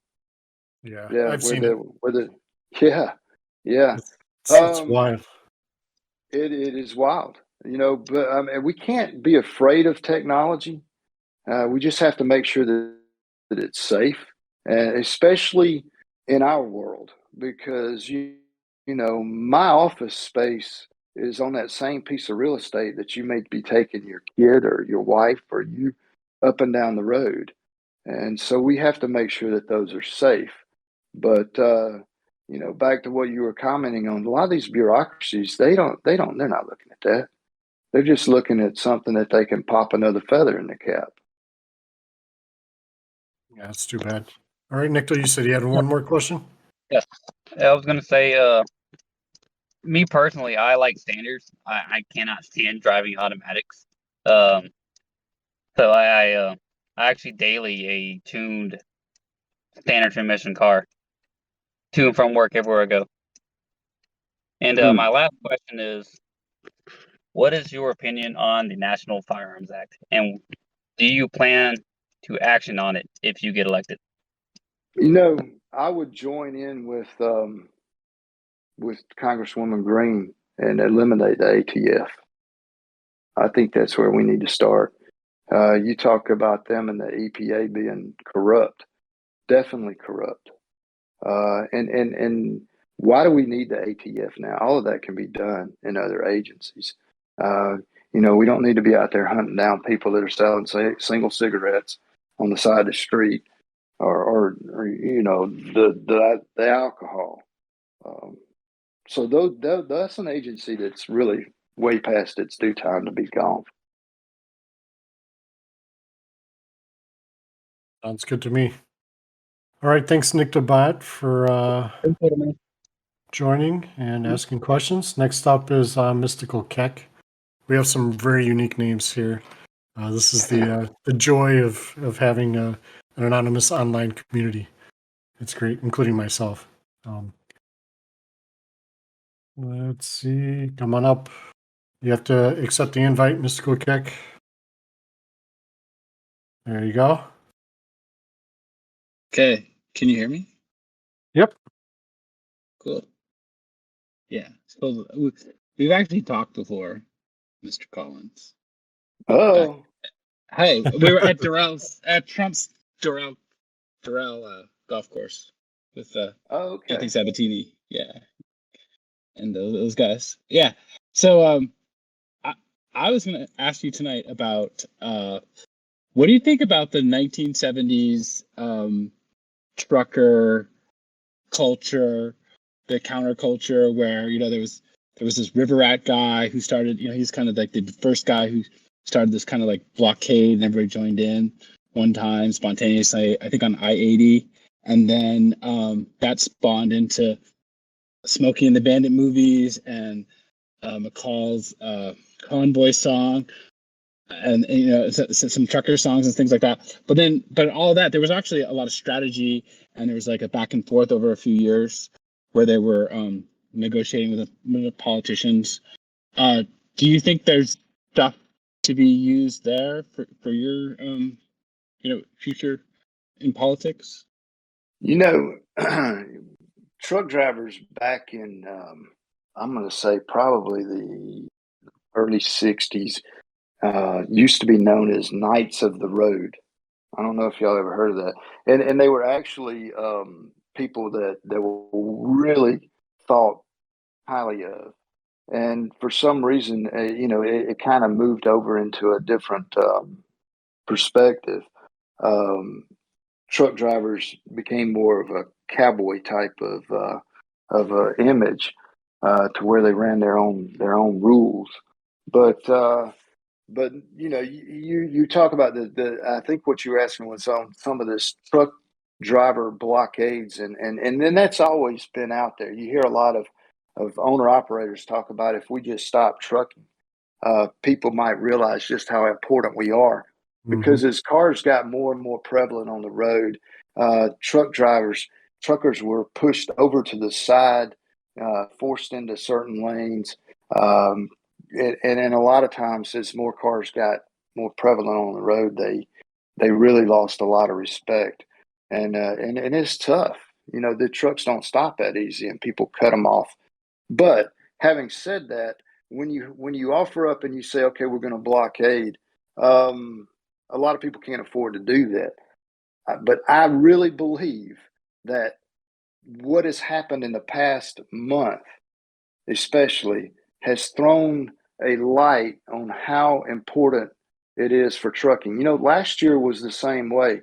Yeah, Yeah, I've seen it. yeah. It's wild. It is wild, but we can't be afraid of technology. We just have to make sure that it's safe, and especially in our world, because my office space is on that same piece of real estate that you may be taking your kid or your wife or you up and down the road, and so we have to make sure that those are safe. But back to what you were commenting on, a lot of these bureaucracies, they're not looking at that. They're just looking at something that they can pop another feather in the cap. Yeah, it's too bad. All right, Nikto, you said you had one more question? yes, I was gonna say, me personally, I like standards. I cannot stand driving automatics. So I actually daily a tuned standard transmission car to and from work everywhere I go. And my last question is, what is your opinion on the National Firearms Act, and do you plan to action on it if you get elected? I would join in with Congresswoman Green and eliminate the ATF. I think that's where we need to start. You talk about them and the EPA being corrupt, definitely corrupt. And why do we need the ATF now? All of that can be done in other agencies. We don't need to be out there hunting down people that are selling single cigarettes on the side of the street, or the alcohol. So that's an agency that's really way past its due time to be gone. Sounds good to me. All right, thanks, Nikto Bot, for joining and asking questions. Next up is Mystical Keck. We have some very unique names here. This is the joy of having an anonymous online community. It's great, including myself. Let's see. Come on up. You have to accept the invite, Mystical Keck. There you go. Okay, can you hear me? Yep. Cool. Yeah, so we've actually talked before, Mr. Collins. Oh, Hey, we were at Trump's Doral golf course with okay. Anthony Sabatini. Yeah, and those guys. Yeah. So I I was gonna ask you tonight about what do you think about the 1970s trucker culture, the counterculture where there was this river rat guy who started, he's kind of like the first guy who started this kind of like blockade, and everybody joined in one time spontaneously, I think on I-80, and then that spawned into Smokey and the Bandit movies and McCall's Convoy song, and some trucker songs and things like that. But all of that, there was actually a lot of strategy, and there was like a back and forth over a few years where they were negotiating with the politicians. Do you think there's stuff to be used there for your future in politics? Truck drivers back in I'm going to say probably the early 60s used to be known as Knights of the Road. I don't know if y'all ever heard of that. And they were actually people that were really thought highly of. And for some reason, it kind of moved over into a different perspective. Truck drivers became more of a cowboy type of image to where they ran their own rules. But you talk about the I think what you were asking was on some of this truck driver blockades, and then that's always been out there. You hear a lot of owner operators talk about, if we just stop trucking, people might realize just how important we are. Because as cars got more and more prevalent on the road, truckers were pushed over to the side, forced into certain lanes. And a lot of times, as more cars got more prevalent on the road, they really lost a lot of respect. And it's tough. The trucks don't stop that easy, and people cut them off. But having said that, when you offer up and you say, okay, we're going to blockade, a lot of people can't afford to do that. But I really believe that what has happened in the past month, especially, has thrown a light on how important it is for trucking. Last year was the same way.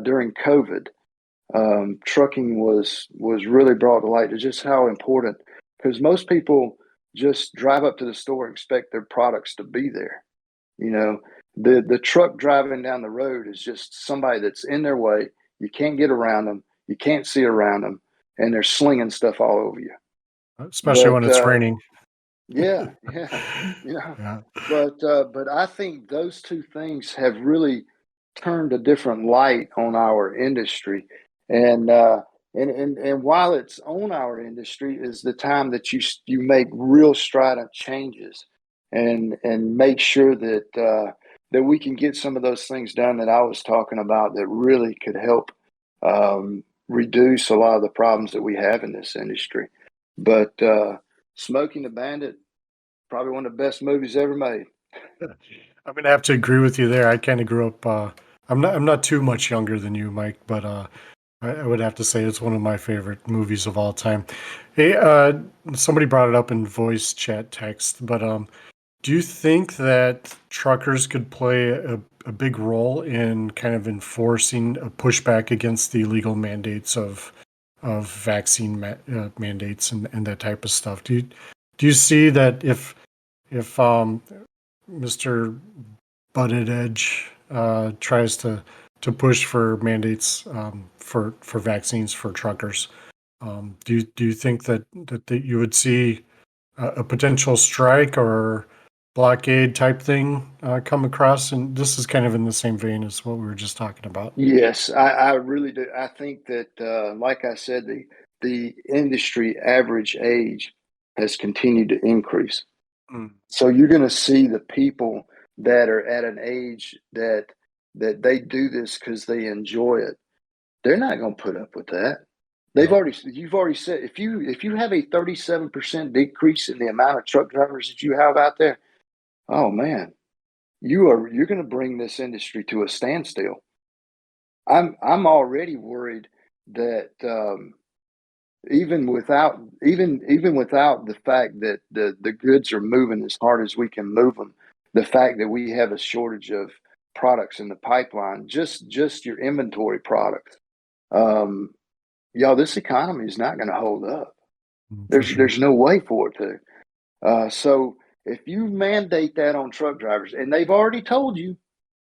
During COVID, trucking was really brought to light to just how important, because most people just drive up to the store and expect their products to be there. The truck driving down the road is just somebody that's in their way. You can't get around them. You can't see around them, and they're slinging stuff all over you. Especially when it's raining. Yeah. Yeah. But I think those two things have really turned a different light on our industry, and while it's on our industry, is the time that you make real strident changes, and make sure that we can get some of those things done that I was talking about that really could help reduce a lot of the problems that we have in this industry. But Smokey and the Bandit, probably one of the best movies ever made. I'm gonna have to agree with you there. I kind of grew up. I'm not too much younger than you, Mike, but I would have to say it's one of my favorite movies of all time. Hey, somebody brought it up in voice chat text, but do you think that truckers could play a big role in kind of enforcing a pushback against the illegal mandates of vaccine mandates and that type of stuff? Do you see that if Mr. Butted Edge tries to push for mandates for vaccines for truckers, do you think that you would see a potential strike or blockade type thing come across? And this is kind of in the same vein as what we were just talking about. Yes, I really do. I think that, like I said, the industry average age has continued to increase. So you're going to see the people that are at an age that they do this because they enjoy it. They're not going to put up with that. You've already said, if you have a 37% decrease in the amount of truck drivers that you have out there, oh man, you're going to bring this industry to a standstill. I'm already worried that even without the fact that the goods are moving as hard as we can move them, the fact that we have a shortage of products in the pipeline, just your inventory products, y'all, this economy is not going to hold up. There's no way for it to. So if you mandate that on truck drivers, and they've already told you,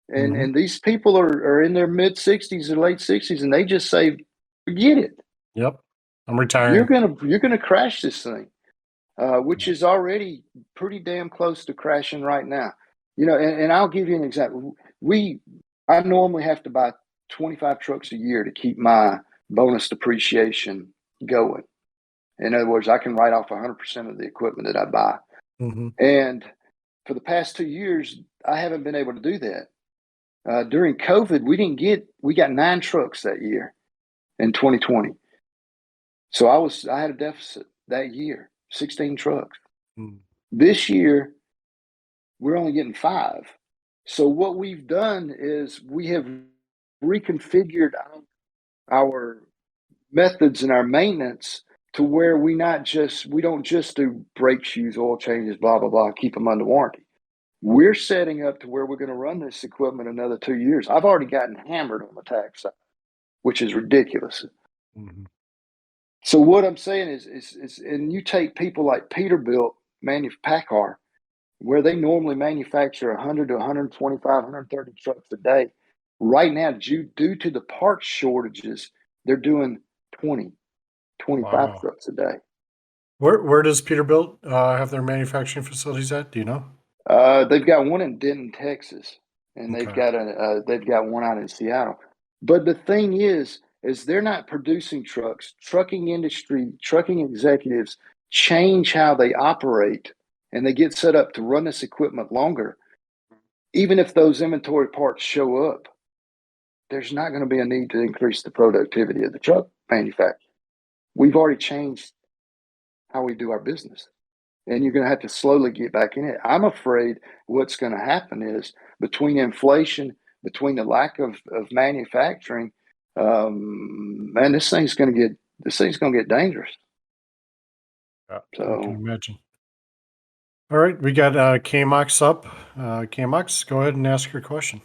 and these people are in their mid 60s or late 60s, and they just say, forget it. Yep. I'm retiring. You're gonna crash this thing, which is already pretty damn close to crashing right now. You know, and I'll give you an example. I normally have to buy 25 trucks a year to keep my bonus depreciation going. In other words, I can write off 100% of the equipment that I buy. And for the past 2 years, I haven't been able to do that. During COVID, we got 9 trucks that year in 2020. So I had a deficit that year, 16 trucks. This year, we're only getting 5. So what we've done is we have reconfigured our methods and our maintenance to where we don't just do brake shoes, oil changes, blah, blah, blah, keep them under warranty. We're setting up to where we're going to run this equipment another 2 years. I've already gotten hammered on the tax side, which is ridiculous. So what I'm saying is, and you take people like Peterbilt, PACCAR, where they normally manufacture 100 to 125, 130 trucks a day. Right now, due to the parts shortages, they're doing 20, 25 trucks a day. Where does Peterbilt have their manufacturing facilities at? Do you know? They've got one in Denton, Texas, and they've got one out in Seattle. But the thing is they're not producing trucks. Trucking industry, trucking executives change how they operate, and they get set up to run this equipment longer. Even if those inventory parts show up, there's not going to be a need to increase the productivity of the truck manufacturer. We've already changed how we do our business, and you're going to have to slowly get back in it. I'm afraid what's going to happen is between inflation, between the lack of manufacturing, man, this thing's going to get dangerous. Yeah, So I can imagine. All right, we got KMOX up. KMOX, go ahead and ask your question.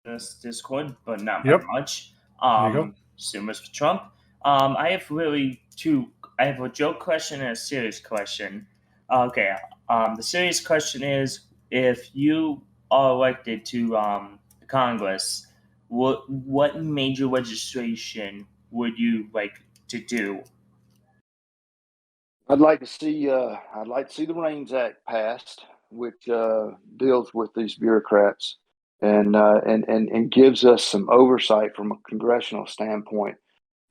This Discord, but not Yep. by much. There you go. Same as Trump. I have really two. I have a joke question and a serious question. Okay. The serious question is, if you are elected to Congress, what major legislation would you like to do? I'd like to see the REINS Act passed, which deals with these bureaucrats and gives us some oversight from a congressional standpoint.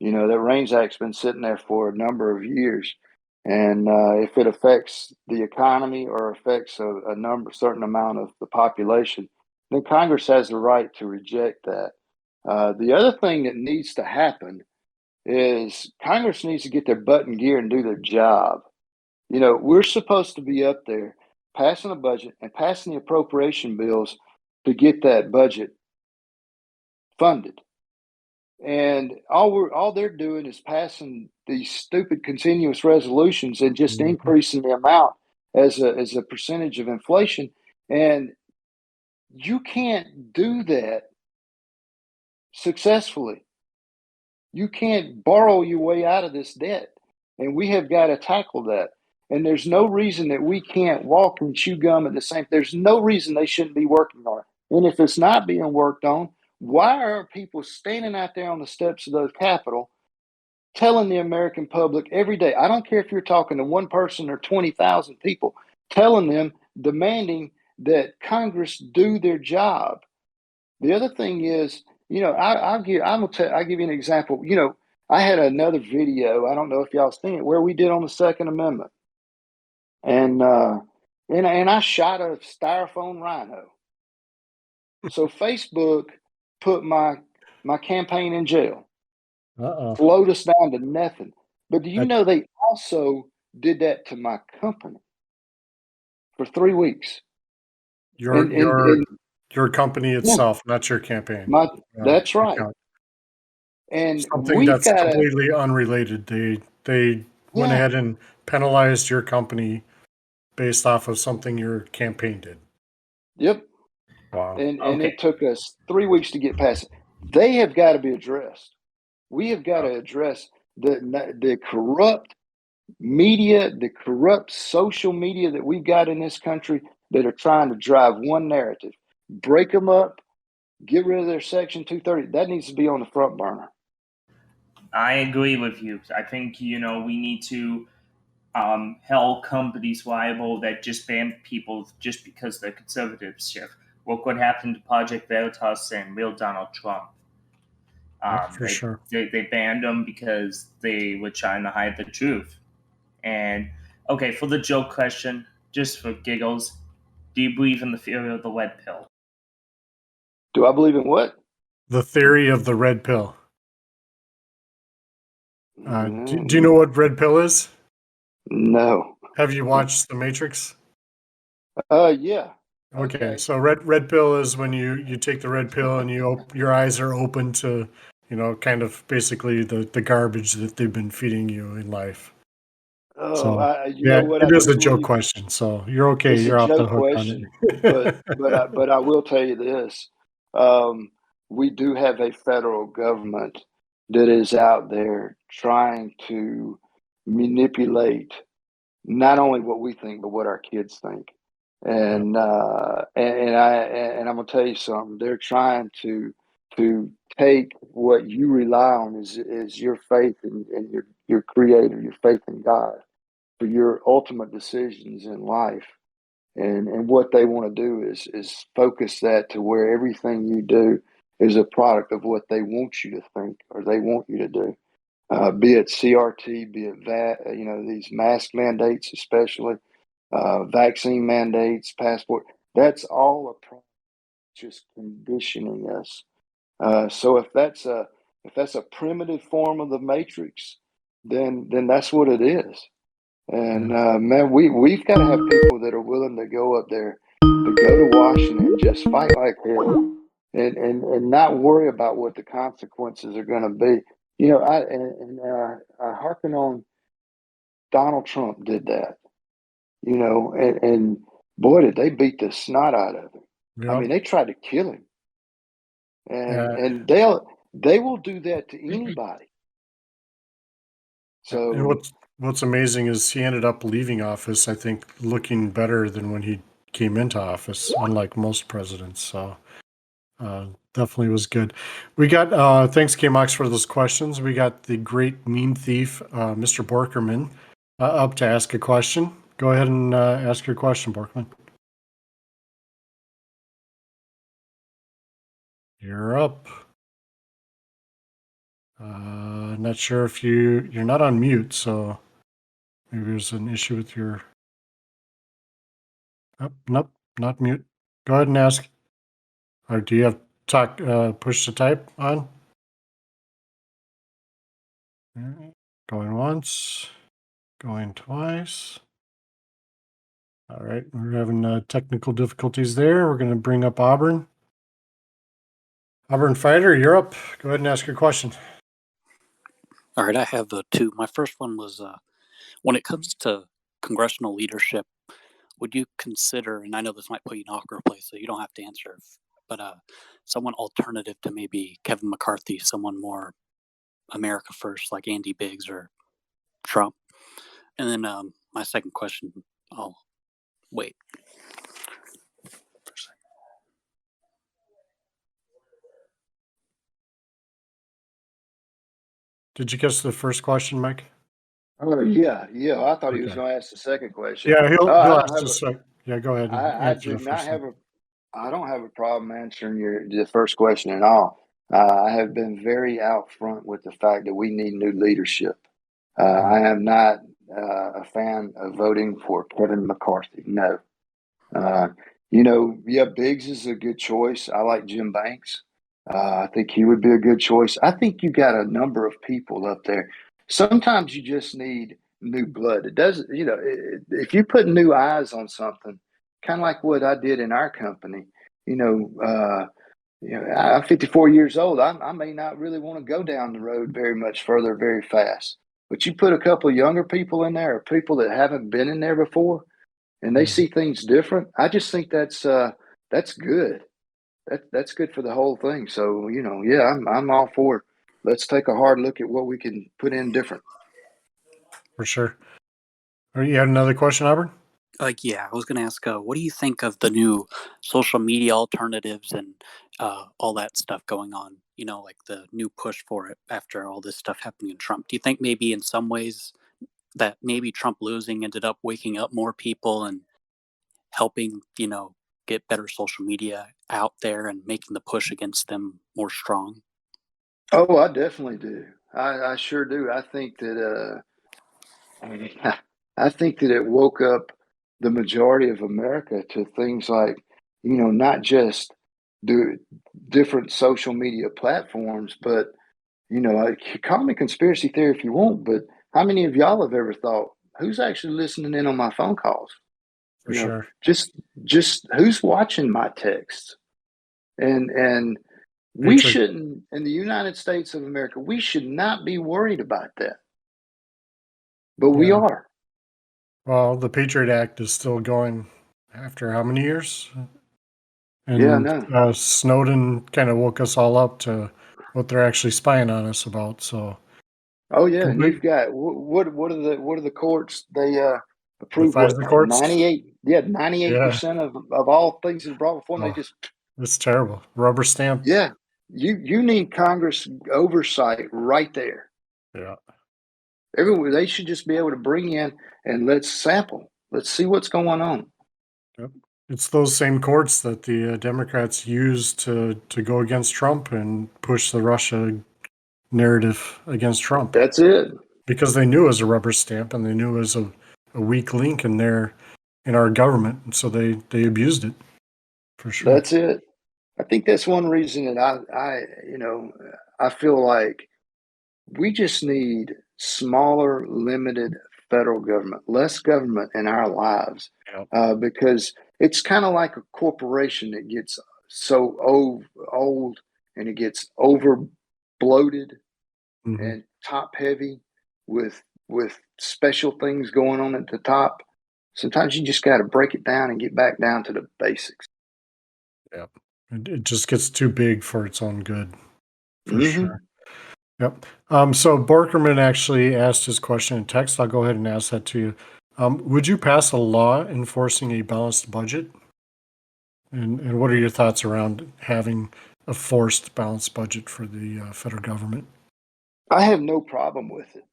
You know, the REINS Act's been sitting there for a number of years, and if it affects the economy or affects a certain amount of the population, then Congress has the right to reject that. The other thing that needs to happen is Congress needs to get their butt in gear and do their job. You know, we're supposed to be up there passing a budget and passing the appropriation bills to get that budget funded. And all they're doing is passing these stupid continuous resolutions and just increasing the amount as a percentage of inflation. And you can't do that successfully. You can't borrow your way out of this debt. And we have got to tackle that. And there's no reason that we can't walk and chew gum at the same. There's no reason they shouldn't be working on it. And if it's not being worked on, why are people standing out there on the steps of the Capitol telling the American public every day? I don't care if you're talking to one person or 20,000 people, telling them, demanding that Congress do their job. The other thing is, you know, I'll give you an example. You know, I had another video. I don't know if y'all seen it, where we did on the Second Amendment, and I shot a styrofoam rhino. So Facebook put my campaign in jail, slowed us down to nothing. But do you know they also did that to my company for 3 weeks? Your company itself, not your campaign. That's right. Account. And Something we've that's got to, completely unrelated. They went yeah, ahead and penalized your company based off of something your campaign did. yep. Wow. And Okay. it took us 3 weeks to get past it. They have got to be addressed. We have got to address the corrupt media, the corrupt social media that we've got in this country that are trying to drive one narrative, break them up, get rid of their Section 230. That needs to be on the front burner. I agree with you. I think we need to held companies liable that just ban people just because they're conservatorship. Look what happened to Project Veritas and real Donald Trump. For sure. They banned them because they were trying to hide the truth. And okay, for the joke question, just for giggles, do you believe in the theory of the red pill? Do I believe in what? The theory of the red pill. Do you know what red pill is? No. Have you watched The Matrix? Yeah. Okay, so red pill is when you take the red pill and your eyes are open to, kind of basically the garbage that they've been feeding you in life. Oh, So you know what? I it is do a joke believe question. So you're okay. it's a You're off the joke hook on question, it. but I will tell you this: we do have a federal government that is out there trying to manipulate not only what we think but what our kids think. And and I'm gonna tell you something. They're trying to take what you rely on is your faith in your creator, your faith in God for your ultimate decisions in life. And what they want to do is focus that to where everything you do is a product of what they want you to think or they want you to do. Be it CRT, be it these mask mandates, especially vaccine mandates, passport. That's all a product just conditioning us. So if that's a primitive form of the matrix, then that's what it is. And man, we've got to have people that are willing to go up there, to go to Washington, and just fight like hell, and not worry about what the consequences are going to be. I hearken on Donald Trump did that. And boy, did they beat the snot out of him. I mean, Yep. they tried to kill him, Uh, and they will do that to anybody. and So what's amazing is he ended up leaving office, I think, looking better than when he came into office, unlike most presidents. So definitely was good. We got thanks KMox for those questions. We got the great meme thief, Mr. Borkerman, up to ask a question. Go ahead and ask your question, Borkman. You're up. Not sure if you're not on mute, so maybe there's an issue with your. Oh, nope, not mute. Go ahead and ask. Or do you have push to type on? All right. Going once, going twice. All right, we're having technical difficulties there. We're going to bring up Auburn. Auburn Fighter, you're up. Go ahead and ask your question. All right, I have two. My first one was when it comes to congressional leadership, would you consider, and I know this might put you in an awkward place, so you don't have to answer, but someone alternative to maybe Kevin McCarthy, someone more America first, like Andy Biggs or Trump? And then my second question, I'll wait. Did you guess the first question, Mike? Oh yeah. I thought he was Okay. going to ask the second question. Yeah, he'll I don't ask have the a, second. Yeah, go ahead and I answer do the not first have one. I don't have a problem answering the first question at all. I have been very out front with the fact that we need new leadership. I am not a fan of voting for Kevin McCarthy. No. Biggs is a good choice. I like Jim Banks. I think he would be a good choice. I think you got a number of people up there. Sometimes you just need new blood. It doesn't, if you put new eyes on something, kind of like what I did in our company, I'm 54 years old. I may not really want to go down the road very much further very fast. But you put a couple of younger people in there, or people that haven't been in there before, and they see things different. I just think that's good. That's good for the whole thing. So yeah, I'm all for it. Let's take a hard look at what we can put in different. For sure. All right, you had another question, Auburn? Yeah, I was going to ask, what do you think of the new social media alternatives and all that stuff going on? Like the new push for it after all this stuff happening in Trump. Do you think maybe in some ways that maybe Trump losing ended up waking up more people and helping, get better social media out there and making the push against them more strong? Oh, I definitely do. I sure do. I think that I think that it woke up the majority of America to things like, not just the different social media platforms, but like, call me conspiracy theory if you want, but how many of y'all have ever thought, who's actually listening in on my phone calls? For sure. Just who's watching my texts? And we Patriot. shouldn't, in the United States of America, we should not be worried about that. But we Yeah. are. Well, the Patriot Act is still going after how many years? And Yeah, I know. Snowden kind of woke us all up to what they're actually spying on us about. So Oh yeah, and complete you've got what are the courts? They the approve what, FISA like courts. 98% of all things that are brought before them. Oh, They just it's terrible. Rubber stamp. yeah. You need Congress oversight right there. Yeah. Everywhere they should just be able to bring in and let's sample. Let's see what's going on. Yep. It's those same courts that the Democrats used to go against Trump and push the Russia narrative against Trump, That's it. because they knew it was a rubber stamp and they knew it was a weak link in our government, and so they abused it for sure. That's it. I think that's one reason that I feel like we just need smaller, limited federal government, less government in our lives, Yep. because it's kind of like a corporation that gets so old and it gets over bloated Mhm. and top heavy with special things going on at the top. Sometimes you just got to break it down and get back down to the basics. Yep. It just gets too big for its own good, for Mhm. sure. Yep. So Borkerman actually asked his question in text. I'll go ahead and ask that to you. Would you pass a law enforcing a balanced budget? And what are your thoughts around having a forced balanced budget for the federal government? I have no problem with it.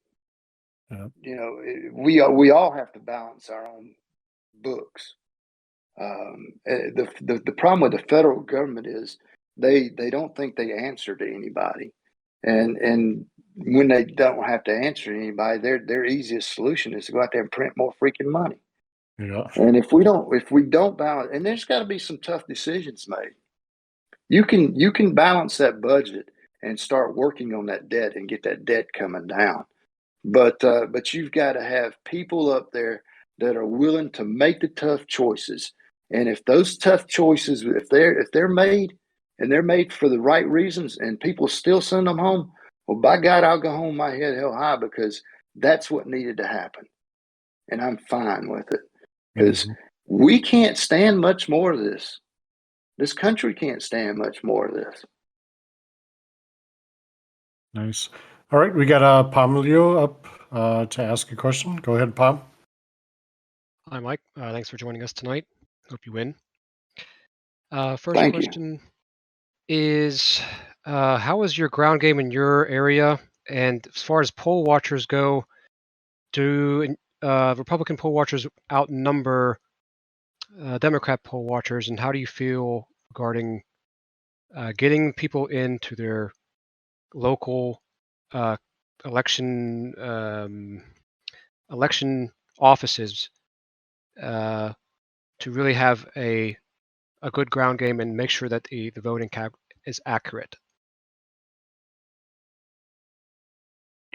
Yep. We all have to balance our own books. The problem with the federal government is they don't think they answer to anybody, and when they don't have to answer to anybody, their easiest solution is to go out there and print more freaking money. Yeah. And if we don't balance, and there's got to be some tough decisions made. You can balance that budget and start working on that debt and get that debt coming down. But you've got to have people up there that are willing to make the tough choices. And if those tough choices, if they're made and they're made for the right reasons, and people still send them home, well, by God, I'll go home my head held high, because that's what needed to happen, and I'm fine with it, because Mhm. we can't stand much more of this. This country can't stand much more of this. Nice. All right, we got Pamilio up to ask a question. Go ahead, Pam. Hi, Mike. Thanks for joining us tonight. Hope you win. First Thank you. question is, how is your ground game in your area? And as far as poll watchers go, do Republican poll watchers outnumber Democrat poll watchers? And how do you feel regarding getting people into their local election offices to really have a good ground game and make sure that the voting cap is accurate?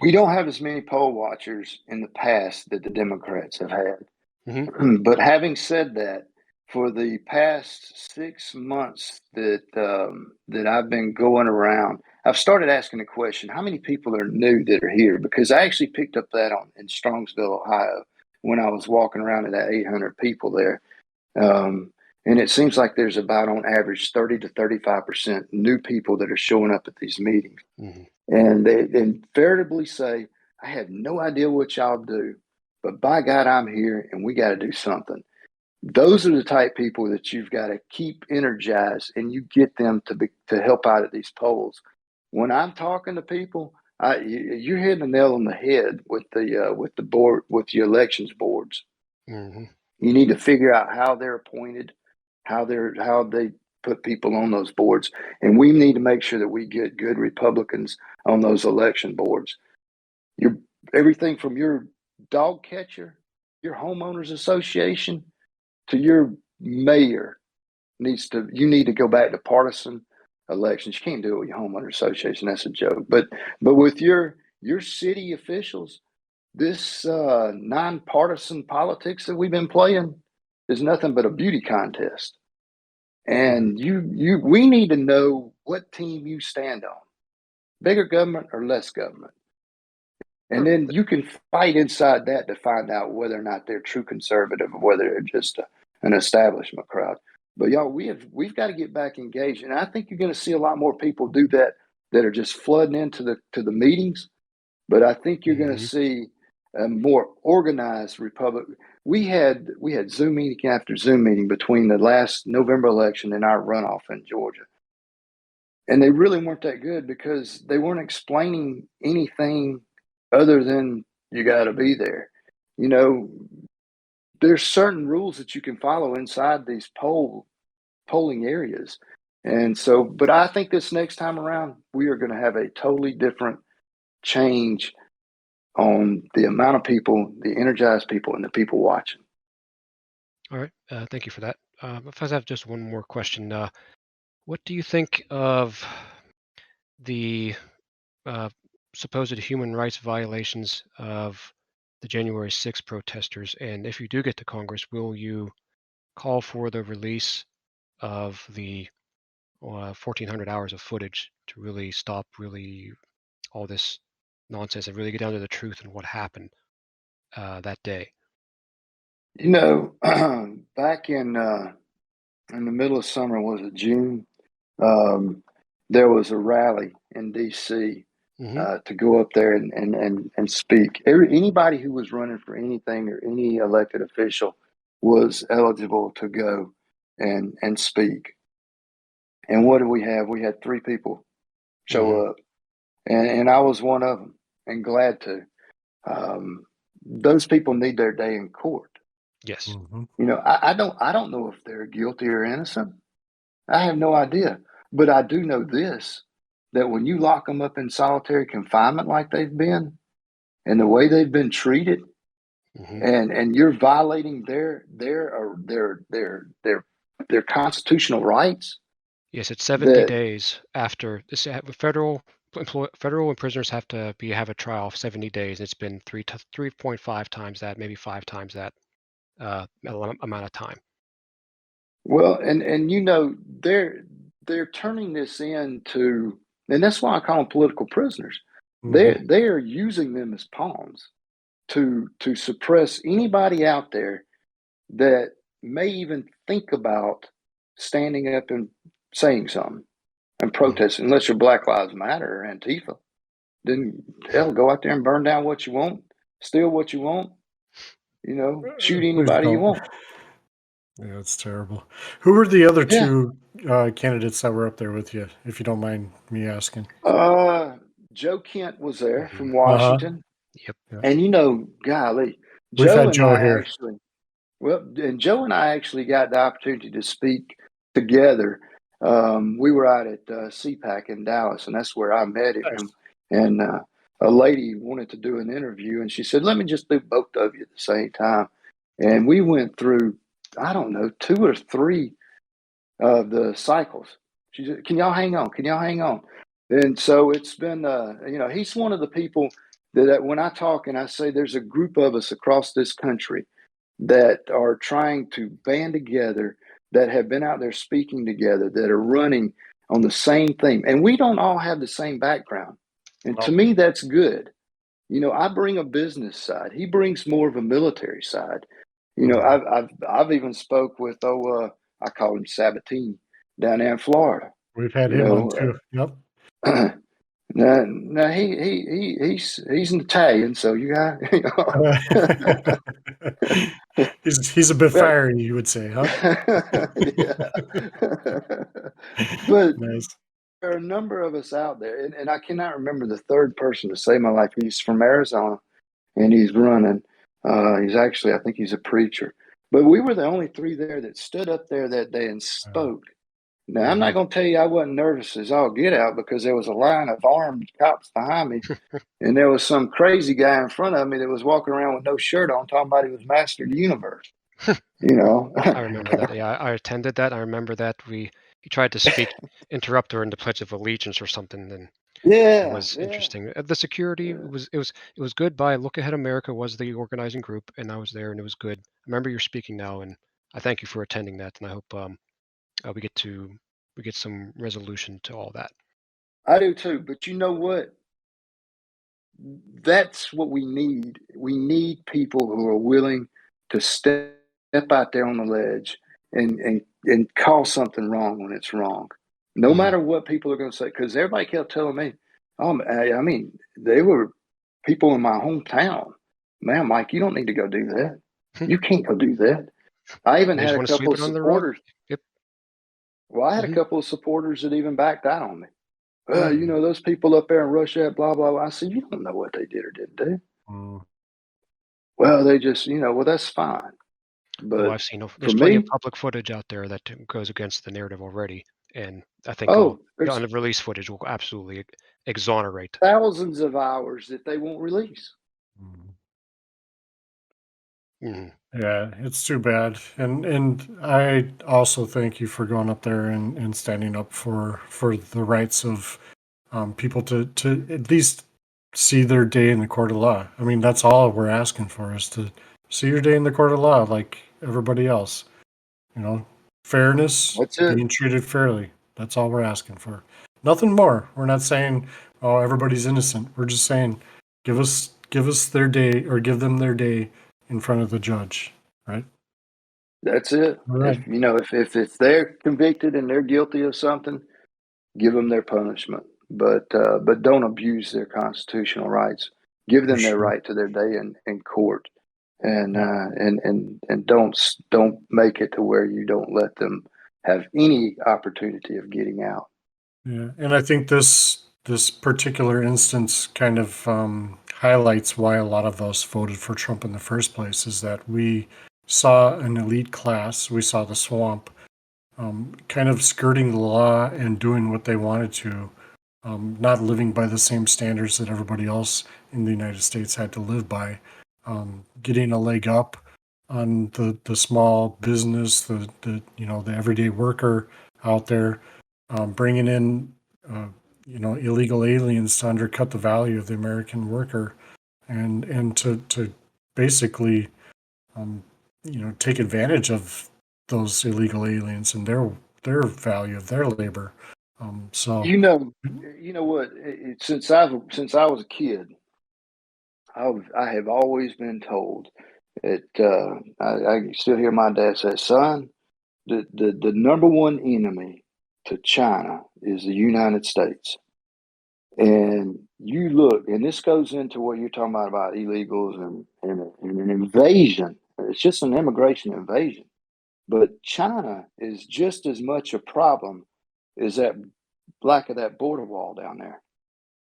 We don't have as many poll watchers in the past that the Democrats have had. Mm-hmm. But having said that, for the past 6 months that I've been going around, I've started asking the question: how many people are new that are here? Because I actually picked up that in Strongsville, Ohio, when I was walking around to that 800 people there. And it seems like there's about, on average, 30 to 35% new people that are showing up at these meetings. And they invariably say, I have no idea what y'all do, but by God, I'm here and we got to do something. Those are the type people that you've got to keep energized, and you get them to help out at these polls. When I'm talking to people, you're hitting the nail on the head with the board, with the elections boards. Mm-hmm. You need to figure out how they're appointed, how they put people on those boards, and we need to make sure that we get good Republicans on those election boards. Everything from your dog catcher, your homeowners association, to your mayor you need to go back to partisan elections. You can't do it with your homeowner association. That's a joke. But with your city officials, this nonpartisan politics that we've been playing is nothing but a beauty contest. And we need to know what team you stand on, bigger government or less government. And then you can fight inside that to find out whether or not they're true conservative or whether they're just an establishment crowd. But y'all, we've got to get back engaged, and I think you're going to see a lot more people do that are just flooding into the meetings. But I think you're going to see a more organized Republic. We had Zoom meeting after Zoom meeting between the last November election and our runoff in Georgia, and they really weren't that good because they weren't explaining anything other than you got to be there. You know, there's certain rules that you can follow inside these polling areas. And so, but I think this next time around, we are going to have a totally different change on the amount of people, the energized people, and the people watching. All right. Thank you for that. If I have just one more question, what do you think of the supposed human rights violations of the January 6th protesters? And if you do get to Congress, will you call for the release of the 1,400 hours of footage to really stop all this nonsense and really get down to the truth and what happened that day? You know, back in the middle of summer, was it June? There was a rally in D.C. To go up there and speak. Anybody who was running for anything or any elected official was eligible to go and speak. And what did we have? We had 3 people show up, and I was one of them, and glad to. Those people need their day in court. Yes. You know, I don't know if they're guilty or innocent. I have no idea. But I do know this, that when you lock them up in solitary confinement like they've been, and the way they've been treated, and you're violating their constitutional rights. Yes, it's 70 days after this. Federal prisoners have to have a trial of 70 days. It's been 3.5 times that, maybe 5 times that amount of time. Well, and you know, they're turning this into, and that's why I call them political prisoners. They are using them as pawns to suppress anybody out there that may even think about standing up and saying something and protesting. Unless you're Black Lives Matter or Antifa, then hell, go out there and burn down what you want, steal what you want, you know, shoot anybody you want. Yeah, it's terrible. Who were the other 2 candidates that were up there with you, if you don't mind me asking? Joe Kent was there from Washington. Yep. And you know, golly, We've had Joe here. Joe and I actually got the opportunity to speak together. We were out at CPAC in Dallas, and that's where I met him. Nice. And a lady wanted to do an interview, and she said, "Let me just do both of you at the same time." And we went through, I don't know, 2 or 3 of the cycles. She said, "Can y'all hang on? Can y'all hang on?" And so it's been, you know, he's one of the people that when I talk and I say there's a group of us across this country that are trying to band together, that have been out there speaking together, that are running on the same thing. And we don't all have the same background. And to me, that's good. I bring a business side. He brings more of a military side. I've even spoke with I call him Sabatini down there in Florida. We've had him on too. Yep. Now he's an Italian, so you got he's a bit fiery, you would say, huh? yeah. But Nice. there are a number of us out there, and I cannot remember the third person to save my life. He's from Arizona, and he's running. He's actually, I think he's a preacher. But we were the only three there that stood up there that day and spoke. Now, I'm not going to tell you I wasn't nervous as all get out, because there was a line of armed cops behind me, and there was some crazy guy in front of me that was walking around with no shirt on, talking about he was master of the universe. I remember that. Yeah, I attended that. I remember that he tried to interrupt during the Pledge of Allegiance or something. And it was interesting. The security it was good. By Look Ahead America was the organizing group, and I was there, and it was good. I remember you're speaking now, and I thank you for attending that. And I hope we get some resolution to all that. I do too. But you know what? That's what we need. We need people who are willing to step out there on the ledge and call something wrong when it's wrong, no matter what people are going to say. Because everybody kept telling me, I mean, they were people in my hometown. Man, Mike, you don't need to go do that. You can't go do that. I even had a couple of supporters. Yep. Well, I had a couple of supporters that even backed out on me. Those people up there in Russia, blah, blah, blah. I said, you don't know what they did or didn't do. Well, they just, well, that's fine. But I've seen there's plenty of public footage out there that goes against the narrative already. And I think the unreleased footage will absolutely exonerate. Thousands of hours that they won't release. Yeah, it's too bad. And I also thank you for going up there and standing up for the rights of people to at least see their day in the court of law. I mean, that's all we're asking for, is to see your day in the court of law like everybody else. Fairness, being treated fairly. That's all we're asking for. Nothing more. We're not saying, oh, everybody's innocent. We're just saying, give us their day, or give them their day in front of the judge, right? That's it. Right. If they're convicted and they're guilty of something, give them their punishment. But don't abuse their constitutional rights. Give them their right to their day in court, and don't make it to where you don't let them have any opportunity of getting out. Yeah, and I think this particular instance kind of highlights why a lot of us voted for Trump in the first place, is that we saw an elite class, we saw the swamp, kind of skirting the law and doing what they wanted to, not living by the same standards that everybody else in the United States had to live by, getting a leg up on the small business, the everyday worker out there, bringing in illegal aliens to undercut the value of the American worker, and to basically take advantage of those illegal aliens and their value of their labor. So you know what? Since I was a kid, I have always been told that I still hear my dad say, "Son, the number one enemy to China is the United States." And you look, and this goes into what you're talking about illegals and an invasion. It's just an immigration invasion. But China is just as much a problem as that lack of that border wall down there.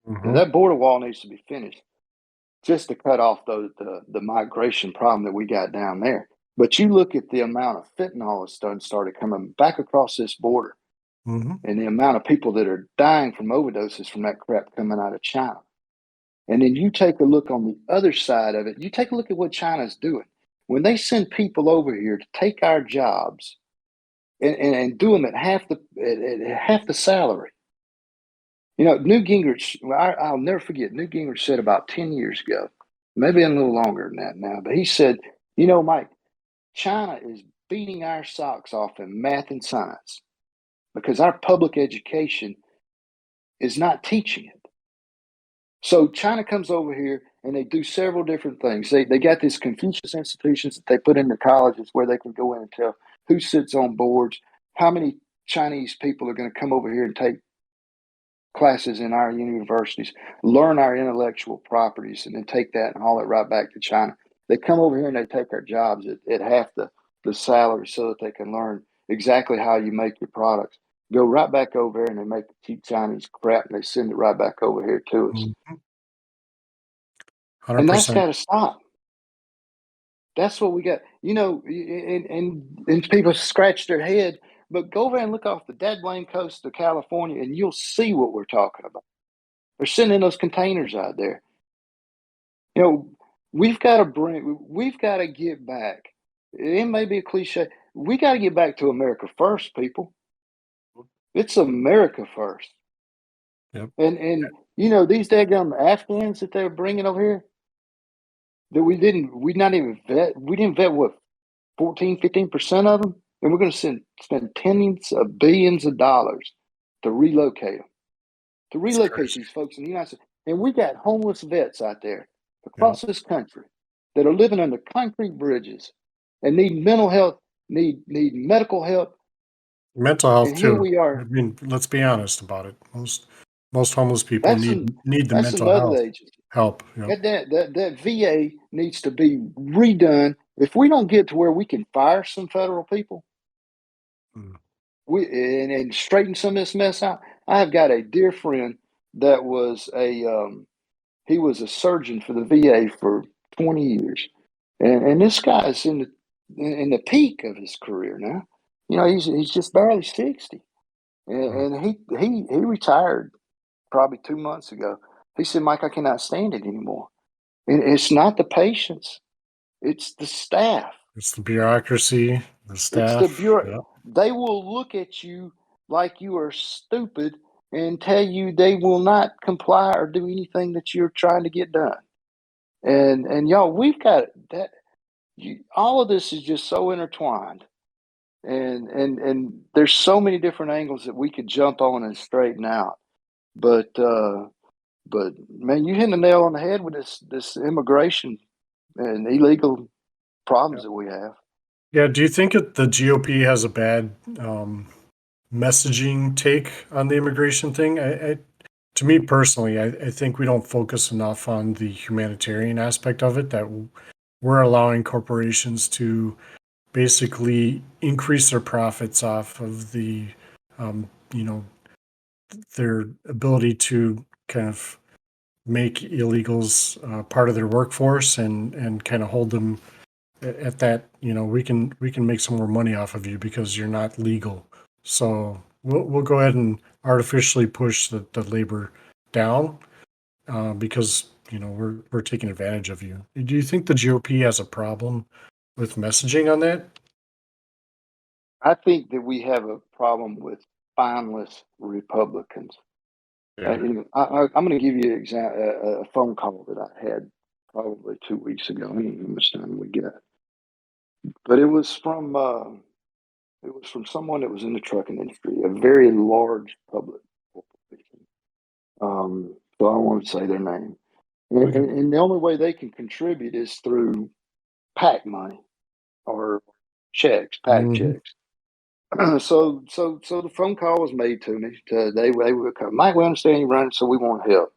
And that border wall needs to be finished just to cut off the migration problem that we got down there. But you look at the amount of fentanyl that's started coming back across this border, and the amount of people that are dying from overdoses from that crap coming out of China. And then you take a look on the other side of it. You take a look at what China's doing. When they send people over here to take our jobs and do them at half the salary. Newt Gingrich, I'll never forget, Newt Gingrich said about 10 years ago, maybe a little longer than that now, but he said, Mike, China is beating our socks off in math and science because our public education is not teaching it. So China comes over here and they do several different things. They got these Confucius institutions that they put in the colleges where they can go in and tell who sits on boards, how many Chinese people are going to come over here and take classes in our universities, learn our intellectual properties, and then take that and haul it right back to China. They come over here and they take our jobs at half the salary so that they can learn exactly how you make your products. Go right back over there and they make the cheap Chinese crap and they send it right back over here to us. 100%. And that's got to stop. That's what we got. You know, and people scratch their head, but go over and look off the dead blame coast of California and you'll see what we're talking about. They're sending those containers out there. You know, we've got to get back. It may be a cliche. We got to get back to America first, people. It's America first. Yep. And you know, these daggum Afghans that they're bringing over here, that we didn't vet what, 14-15% of them, and we're going to spend tens of billions of dollars to relocate them, to relocate these folks in the United States. And we got homeless vets out there across this country that are living under concrete bridges and need mental health, need medical help. Mental health And here too. we are. I mean, let's be honest about it. Most homeless people need the That's mental another health agency. help. You know? That VA needs to be redone. If we don't get to where we can fire some federal people, and straighten some of this mess out. I've got a dear friend that was he was a surgeon for the VA for 20 years, and this guy is in the peak of his career now. You know, he's just barely 60, and he retired probably 2 months ago. He said, "Mike, I cannot stand it anymore." And it's not the patients, it's the staff. It's the bureaucracy, the staff. It's the bureau. They will look at you like you are stupid and tell you they will not comply or do anything that you're trying to get done. And y'all, we've got that. All of this is just so intertwined, and there's so many different angles that we could jump on and straighten out. But man, you hit the nail on the head with this immigration and illegal problems that we have. Yeah. Do you think the GOP has a bad messaging take on the immigration thing? To me personally, I think we don't focus enough on the humanitarian aspect of it, that we're allowing corporations to basically increase their profits off of the, their ability to kind of make illegals part of their workforce and kind of hold them at that, we can make some more money off of you because you're not legal. So we'll go ahead and artificially push the labor down because we're taking advantage of you. Do you think the GOP has a problem with messaging on that? I think that we have a problem with spineless Republicans. Yeah. I'm going to give you a phone call that I had probably 2 weeks ago. I don't know how much time we got, but it was from someone that was in the trucking industry, a very large public corporation. So I won't say their name. And the only way they can contribute is through PAC money or checks, PAC checks. So the phone call was made to me. They would come, "Mike, we understand you running, so we want help."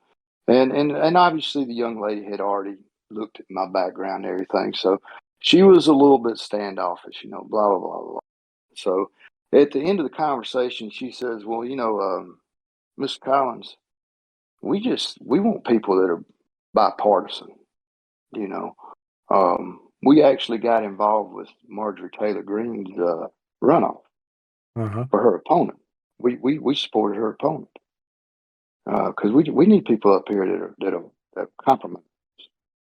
And obviously the young lady had already looked at my background and everything, so she was a little bit standoffish, blah blah blah blah. So at the end of the conversation, she says, "Well, Mr. Collins, we want people that are bipartisan. We actually got involved with Marjorie Taylor Greene's runoff for her opponent. We supported her opponent because we need people up here that compromise,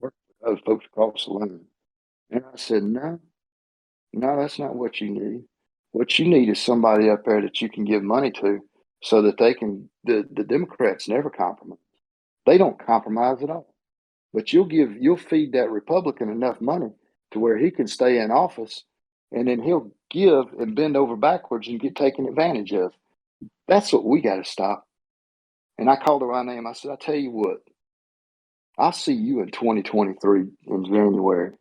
work with other folks across the line." And I said, no, that's not what you need. What you need is somebody up there that you can give money to so that they can. The Democrats never compromise. They don't compromise at all. But you'll feed that Republican enough money to where he can stay in office and then he'll give and bend over backwards and get taken advantage of. That's what we got to stop. And I called her by name. I said, I tell you what, I'll see you in 2023 in January.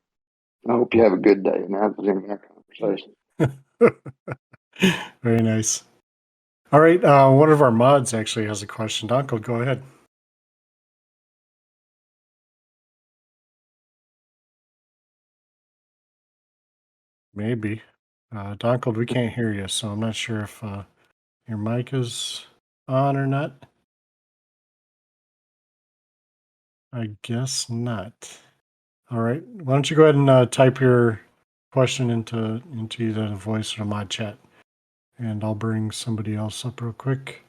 I hope you have a good day. And that was the end of that conversation. Very nice. All right. One of our mods actually has a question. Donald, go ahead. Maybe. Donald, we can't hear you, so I'm not sure if your mic is on or not. I guess not. All right. Why don't you go ahead and type your question into either the voice or the mod chat, and I'll bring somebody else up real quick.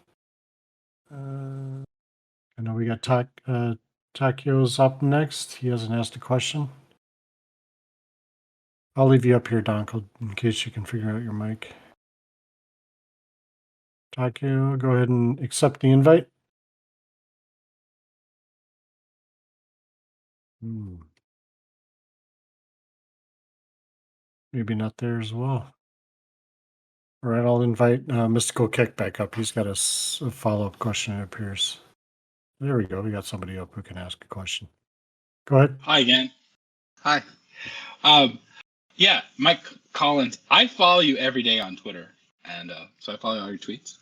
I know we got Takio's up next. He hasn't asked a question. I'll leave you up here, Donald, in case you can figure out your mic. Takio, go ahead and accept the invite. Maybe not there as well. All right, I'll invite Mystical Kick back up. He's got a follow-up question, it appears. There we go. We got somebody up who can ask a question. Go ahead. Hi again. Hi. Yeah, Mike Collins. I follow you every day on Twitter, and so I follow all your tweets.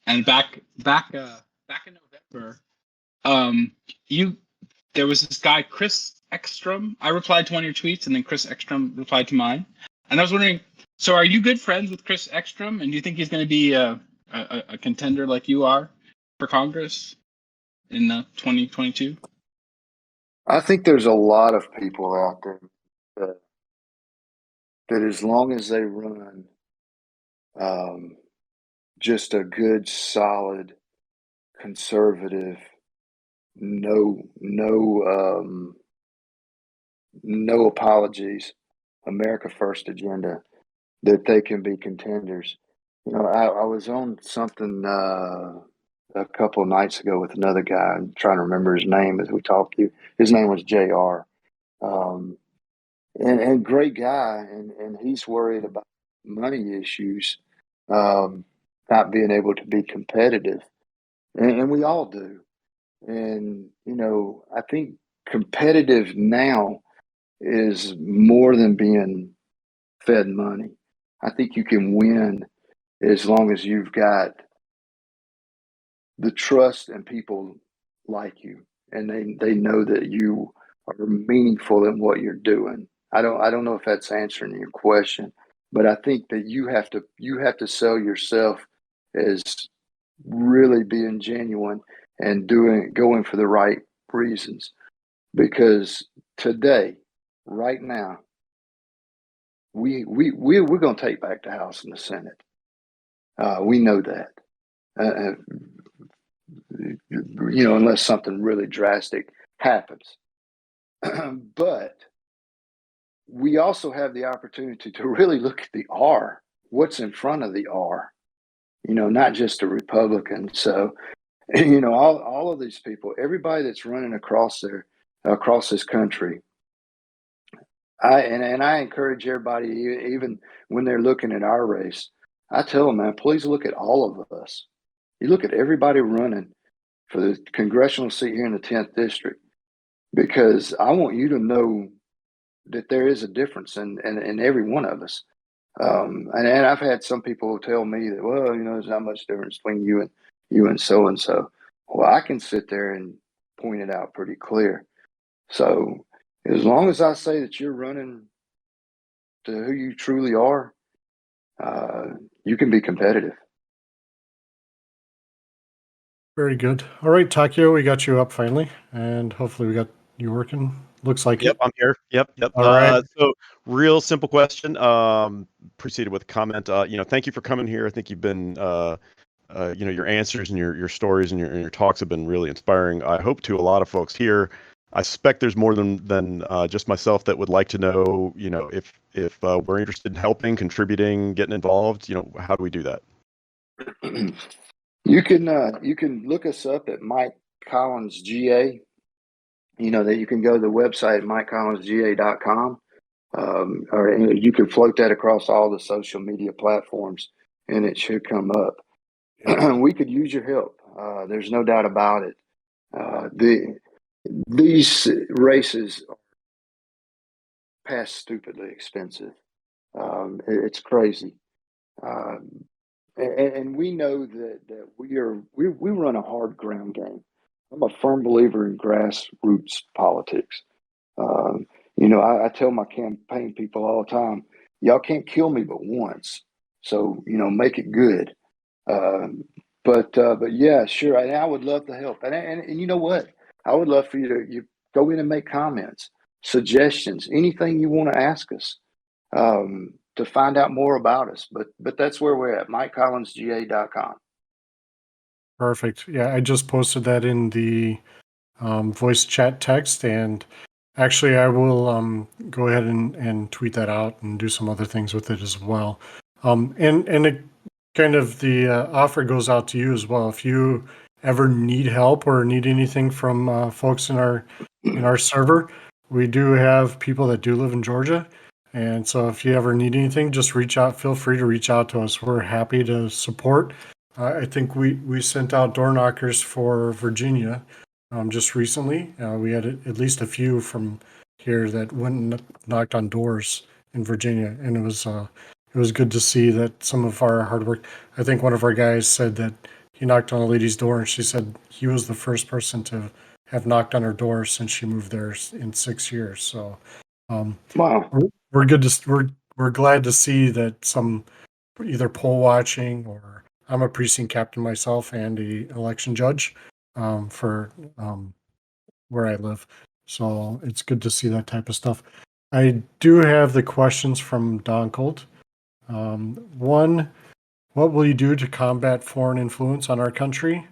And back in November, there was this guy Chris Ekstrom. I replied to one of your tweets, and then Chris Ekstrom replied to mine. And I was wondering, so are you good friends with Chris Ekstrom? And do you think he's going to be a contender like you are for Congress in 2022? I think there's a lot of people out there that as long as they run just a good, solid, conservative, no apologies, America First agenda, that they can be contenders. You know, I was on something a couple of nights ago with another guy. I'm trying to remember his name as we talked to you. His name was JR. And great guy, and he's worried about money issues, not being able to be competitive. And we all do. And, you know, I think competitive now is more than being fed money. I think you can win as long as you've got the trust and people like you, and they know that you are meaningful in what you're doing. I don't know if that's answering your question, but I think that you have to sell yourself as really being genuine and going for the right reasons. Because today, right now, we're going to take back the House and the Senate. We know that. You know, unless something really drastic happens. But we also have the opportunity to really look at the R, what's in front of the R, you know, not just a Republican. So, you know, all of these people, everybody that's running across this country, I encourage everybody, even when they're looking at our race, I tell them, man, please look at all of us. You look at everybody running for the congressional seat here in the 10th district, because I want you to know that there is a difference in every one of us. And I've had some people tell me that, well, you know, there's not much difference between you and so. Well, I can sit there and point it out pretty clear. So as long as I say that you're running to who you truly are, you can be competitive. Very good. All right, Takio, we got you up finally, and hopefully we got you working. Looks like Yep, it. I'm here. Yep. All right. So real simple question. Preceded with a comment. You know, thank you for coming here. I think you've been, you know, your answers and your stories and your talks have been really inspiring. I hope to a lot of folks here. I suspect there's more than just myself that would like to know, you know, if we're interested in helping, contributing, getting involved. You know, how do we do that? You can look us up at Mike Collins GA. You know that you can go to the website MikeCollinsGA.com, or you can float that across all the social media platforms, and it should come up. We could use your help. There's no doubt about it. These races are past stupidly expensive. It's crazy. And we know that we run a hard ground game. I'm a firm believer in grassroots politics. I tell my campaign people all the time, y'all can't kill me but once. So, make it good. But yeah, sure. And I would love to help. And you know what? I would love for you go in and make comments, suggestions, anything you want to ask us to find out more about us. But that's where we're at, MikeCollinsGA.com. Perfect. Yeah, I just posted that in the voice chat text, and actually I will go ahead and tweet that out and do some other things with it as well. And it kind of the offer goes out to you as well. If you ever need help or need anything from folks in our server, we do have people that do live in Georgia. And so if you ever need anything, just reach out. Feel free to reach out to us. We're happy to support. I think we sent out door knockers for Virginia just recently. We had at least a few from here that went and knocked on doors in Virginia, and it was good to see that some of our hard work. I think one of our guys said that he knocked on a lady's door, and she said he was the first person to have knocked on her door since she moved there in 6 years. So, wow, we're glad to see that some either poll watching, or I'm a precinct captain myself and a election judge for where I live. So it's good to see that type of stuff. I do have the questions from Don Colt. One, what will you do to combat foreign influence on our country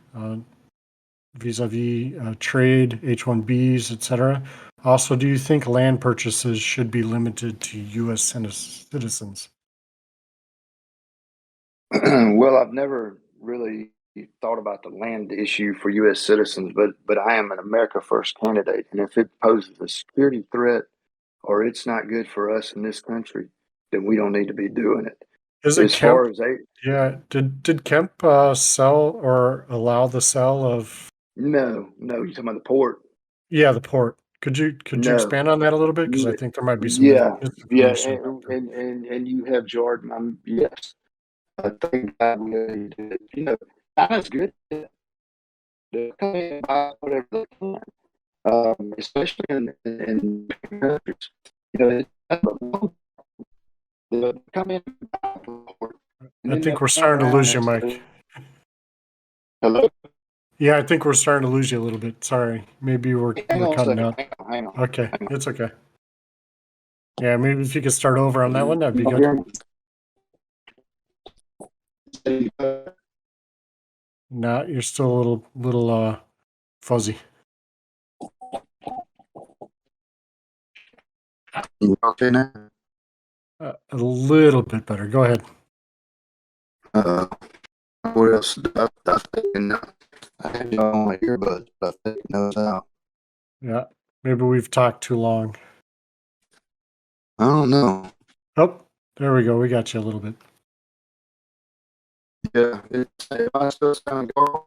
vis-a-vis trade, H-1Bs, etc.? Also, do you think land purchases should be limited to U.S. citizens? Well, I've never really thought about the land issue for U.S. citizens, but I am an America First candidate, and if it poses a security threat or it's not good for us in this country, then we don't need to be doing it. Is it As Kemp? far as Yeah, did Kemp sell or allow the sale of? No, you're talking about the port. Yeah, the port. Could you No. expand on that a little bit? Because I think there might be some Yeah, misinformation out there. and you have Jordan. Yes, I think that we did. China's good. They'll come in and buy whatever they can, especially in big countries. It's not a long- they'll come in and buy the port, and I then think they'll we're turn starting to around lose you, and Mike. say, hello. Yeah, I think we're starting to lose you a little bit. Sorry. Maybe we're Hang on a cutting second. out. Hang on. Okay, it's okay. Yeah, maybe if you could start over on that one, that'd be You good. hear me? No, you're still a little fuzzy. Okay now. A little bit better. Go ahead. What else? I had you on my earbuds, but I think those out. Yeah, maybe we've talked too long. I don't know. Oh, there we go. We got you a little bit. Yeah, am I still sounding garbled?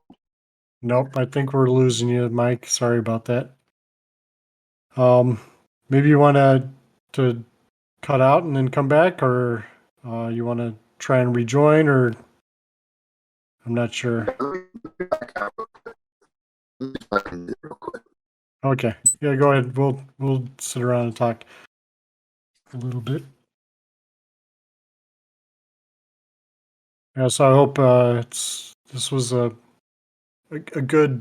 Nope, I think we're losing you, Mike. Sorry about that. Maybe you want to cut out and then come back, or you want to try and rejoin, or I'm not sure. Okay, yeah, go ahead. We'll sit around and talk a little bit. Yeah, so I hope this was a good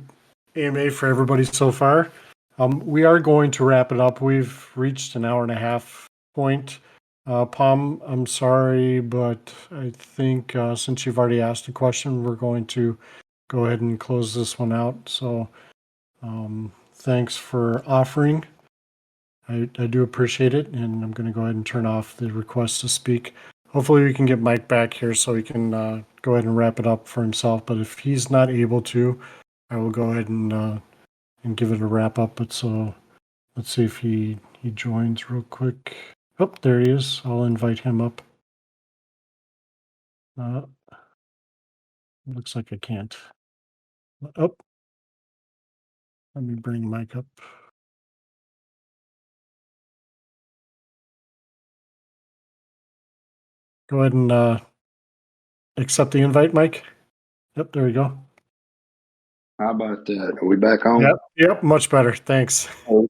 AMA for everybody so far. We are going to wrap it up. We've reached an hour and a half point. Palm, I'm sorry, but I think since you've already asked a question, we're going to go ahead and close this one out. So thanks for offering. I do appreciate it, and I'm going to go ahead and turn off the request to speak. Hopefully we can get Mike back here so he can go ahead and wrap it up for himself. But if he's not able to, I will go ahead and give it a wrap up. But so let's see if he joins real quick. Oh, there he is. I'll invite him up. Looks like I can't. Oh, let me bring Mike up. Go ahead and accept the invite, Mike. Yep, there we go. How about that? Are we back on? Yep, much better. Thanks. Okay.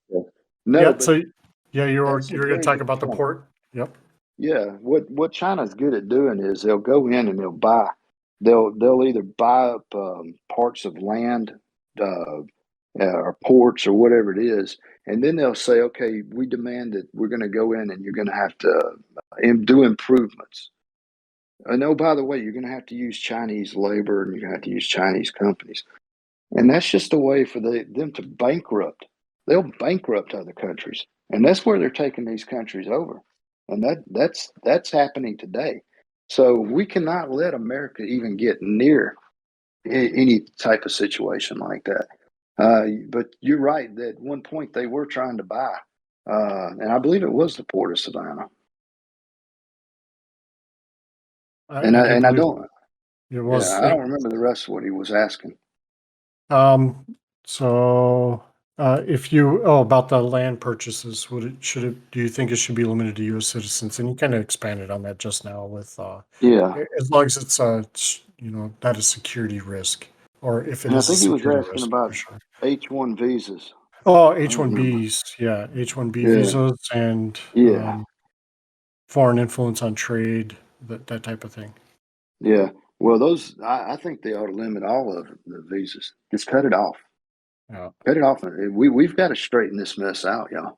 No, Yeah, but so yeah, you were that's a going to very talk good about the point. port. Yep. Yeah, what China's good at doing is they'll go in and they'll either buy up parts of land, or ports or whatever it is, and then they'll say, okay, we demand that we're going to go in and you're going to have to do improvements. And oh, by the way, you're going to have to use Chinese labor and you're going to have to use Chinese companies, and that's just a way for them to bankrupt. They'll bankrupt other countries, and that's where they're taking these countries over. And that's happening today. So we cannot let America even get near any type of situation like that. But you're right that at one point they were trying to buy, and I believe it was the Port of Savannah. I And do I believe don't, it was. I don't remember the rest of what he was asking. So if you about the land purchases, do you think it should be limited to U.S. citizens? And you kind of expanded on that just now with Yeah, as long as it's not a security risk, or if it and I is a think he was security asking risk for about sure. H-1 visas. Oh, I don't remember. H-1Bs, yeah, H-1B Yeah, visas and yeah, foreign influence on trade, that type of thing. yeah. Well, I think they ought to limit all of the visas. Just cut it off. Yeah, Cut it off. We've got to straighten this mess out, y'all.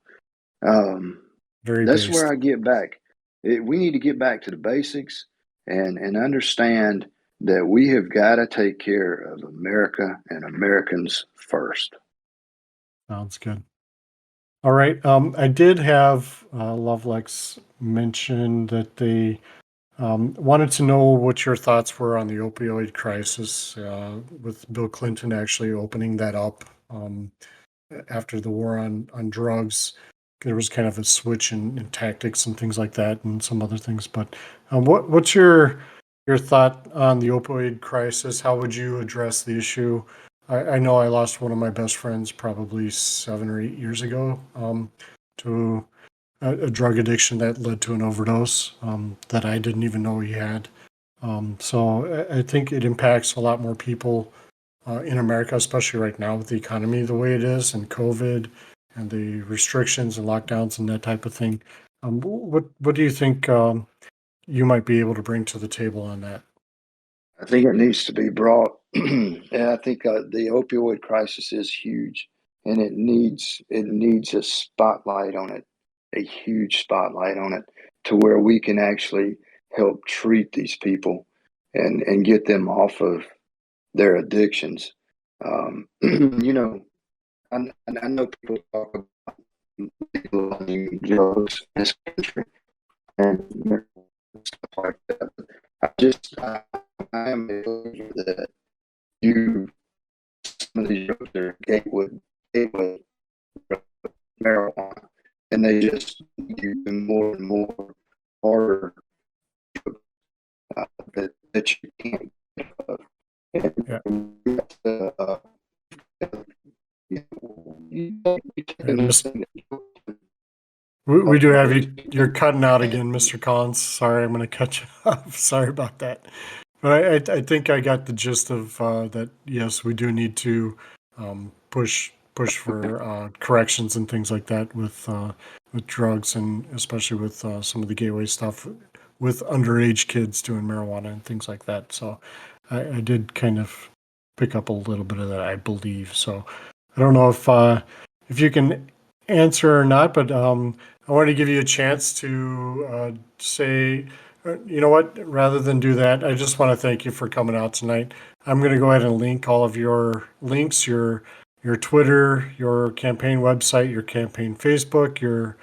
very That's based. where I get back. We need to get back to the basics and understand that we have got to take care of America and Americans first. Sounds good. All right. I did have Lovelex mention that they wanted to know what your thoughts were on the opioid crisis, with Bill Clinton actually opening that up after the war on drugs. There was kind of a switch in tactics and things like that, and some other things. But what's your thought on the opioid crisis? How would you address the issue? I know I lost one of my best friends probably 7 or 8 years ago to a drug addiction that led to an overdose that I didn't even know he had. So I think it impacts a lot more people in America, especially right now with the economy the way it is and COVID and the restrictions and lockdowns and that type of thing. What do you think you might be able to bring to the table on that? I think it needs to be brought. And I think the opioid crisis is huge, and it needs a spotlight on it, a huge spotlight on it, to where we can actually help treat these people and get them off of their addictions. You know, I know people talk about legalizing drugs in this country and stuff like that. I am a believer that some of these drugs are gateway marijuana, and they just use them more and more harder that you can't get of. Yeah. We do have you. You're cutting out again, Mr. Collins. Sorry, I'm going to cut you off. Sorry about that. But I think I got the gist of that. Yes, we do need to push for corrections and things like that with drugs, and especially with some of the gateway stuff with underage kids doing marijuana and things like that. So I did kind of pick up a little bit of that, I believe. So I don't know if you can answer or not, but I want to give you a chance to say, you know what, rather than do that, I just want to thank you for coming out tonight. I'm going to go ahead and link all of your links, your Twitter, your campaign website, your campaign Facebook, your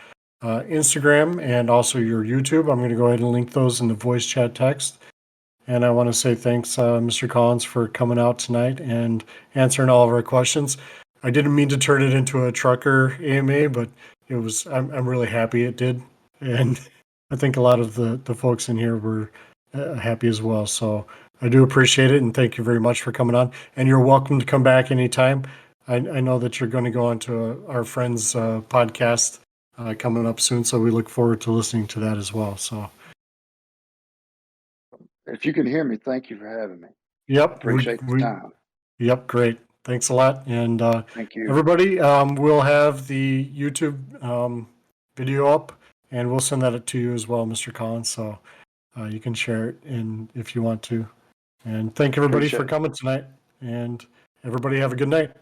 Instagram, and also your YouTube. I'm going to go ahead and link those in the voice chat text. And I want to say thanks, Mr. Collins, for coming out tonight and answering all of our questions. I didn't mean to turn it into a trucker AMA, but it was. I'm really happy it did. and I think a lot of the folks in here were happy as well. So I do appreciate it, and thank you very much for coming on. And you're welcome to come back anytime. I know that you're going to go on to our friend's podcast coming up soon, so we look forward to listening to that as well. So, If you can hear me, thank you for having me. yep, Appreciate the time. Yep, great. Thanks a lot, and Thank you. everybody, we'll have the YouTube video up, and we'll send that to you as well, Mr. Collins. So you can share it if you want to. And thank everybody for Appreciate it. coming tonight. And everybody have a good night.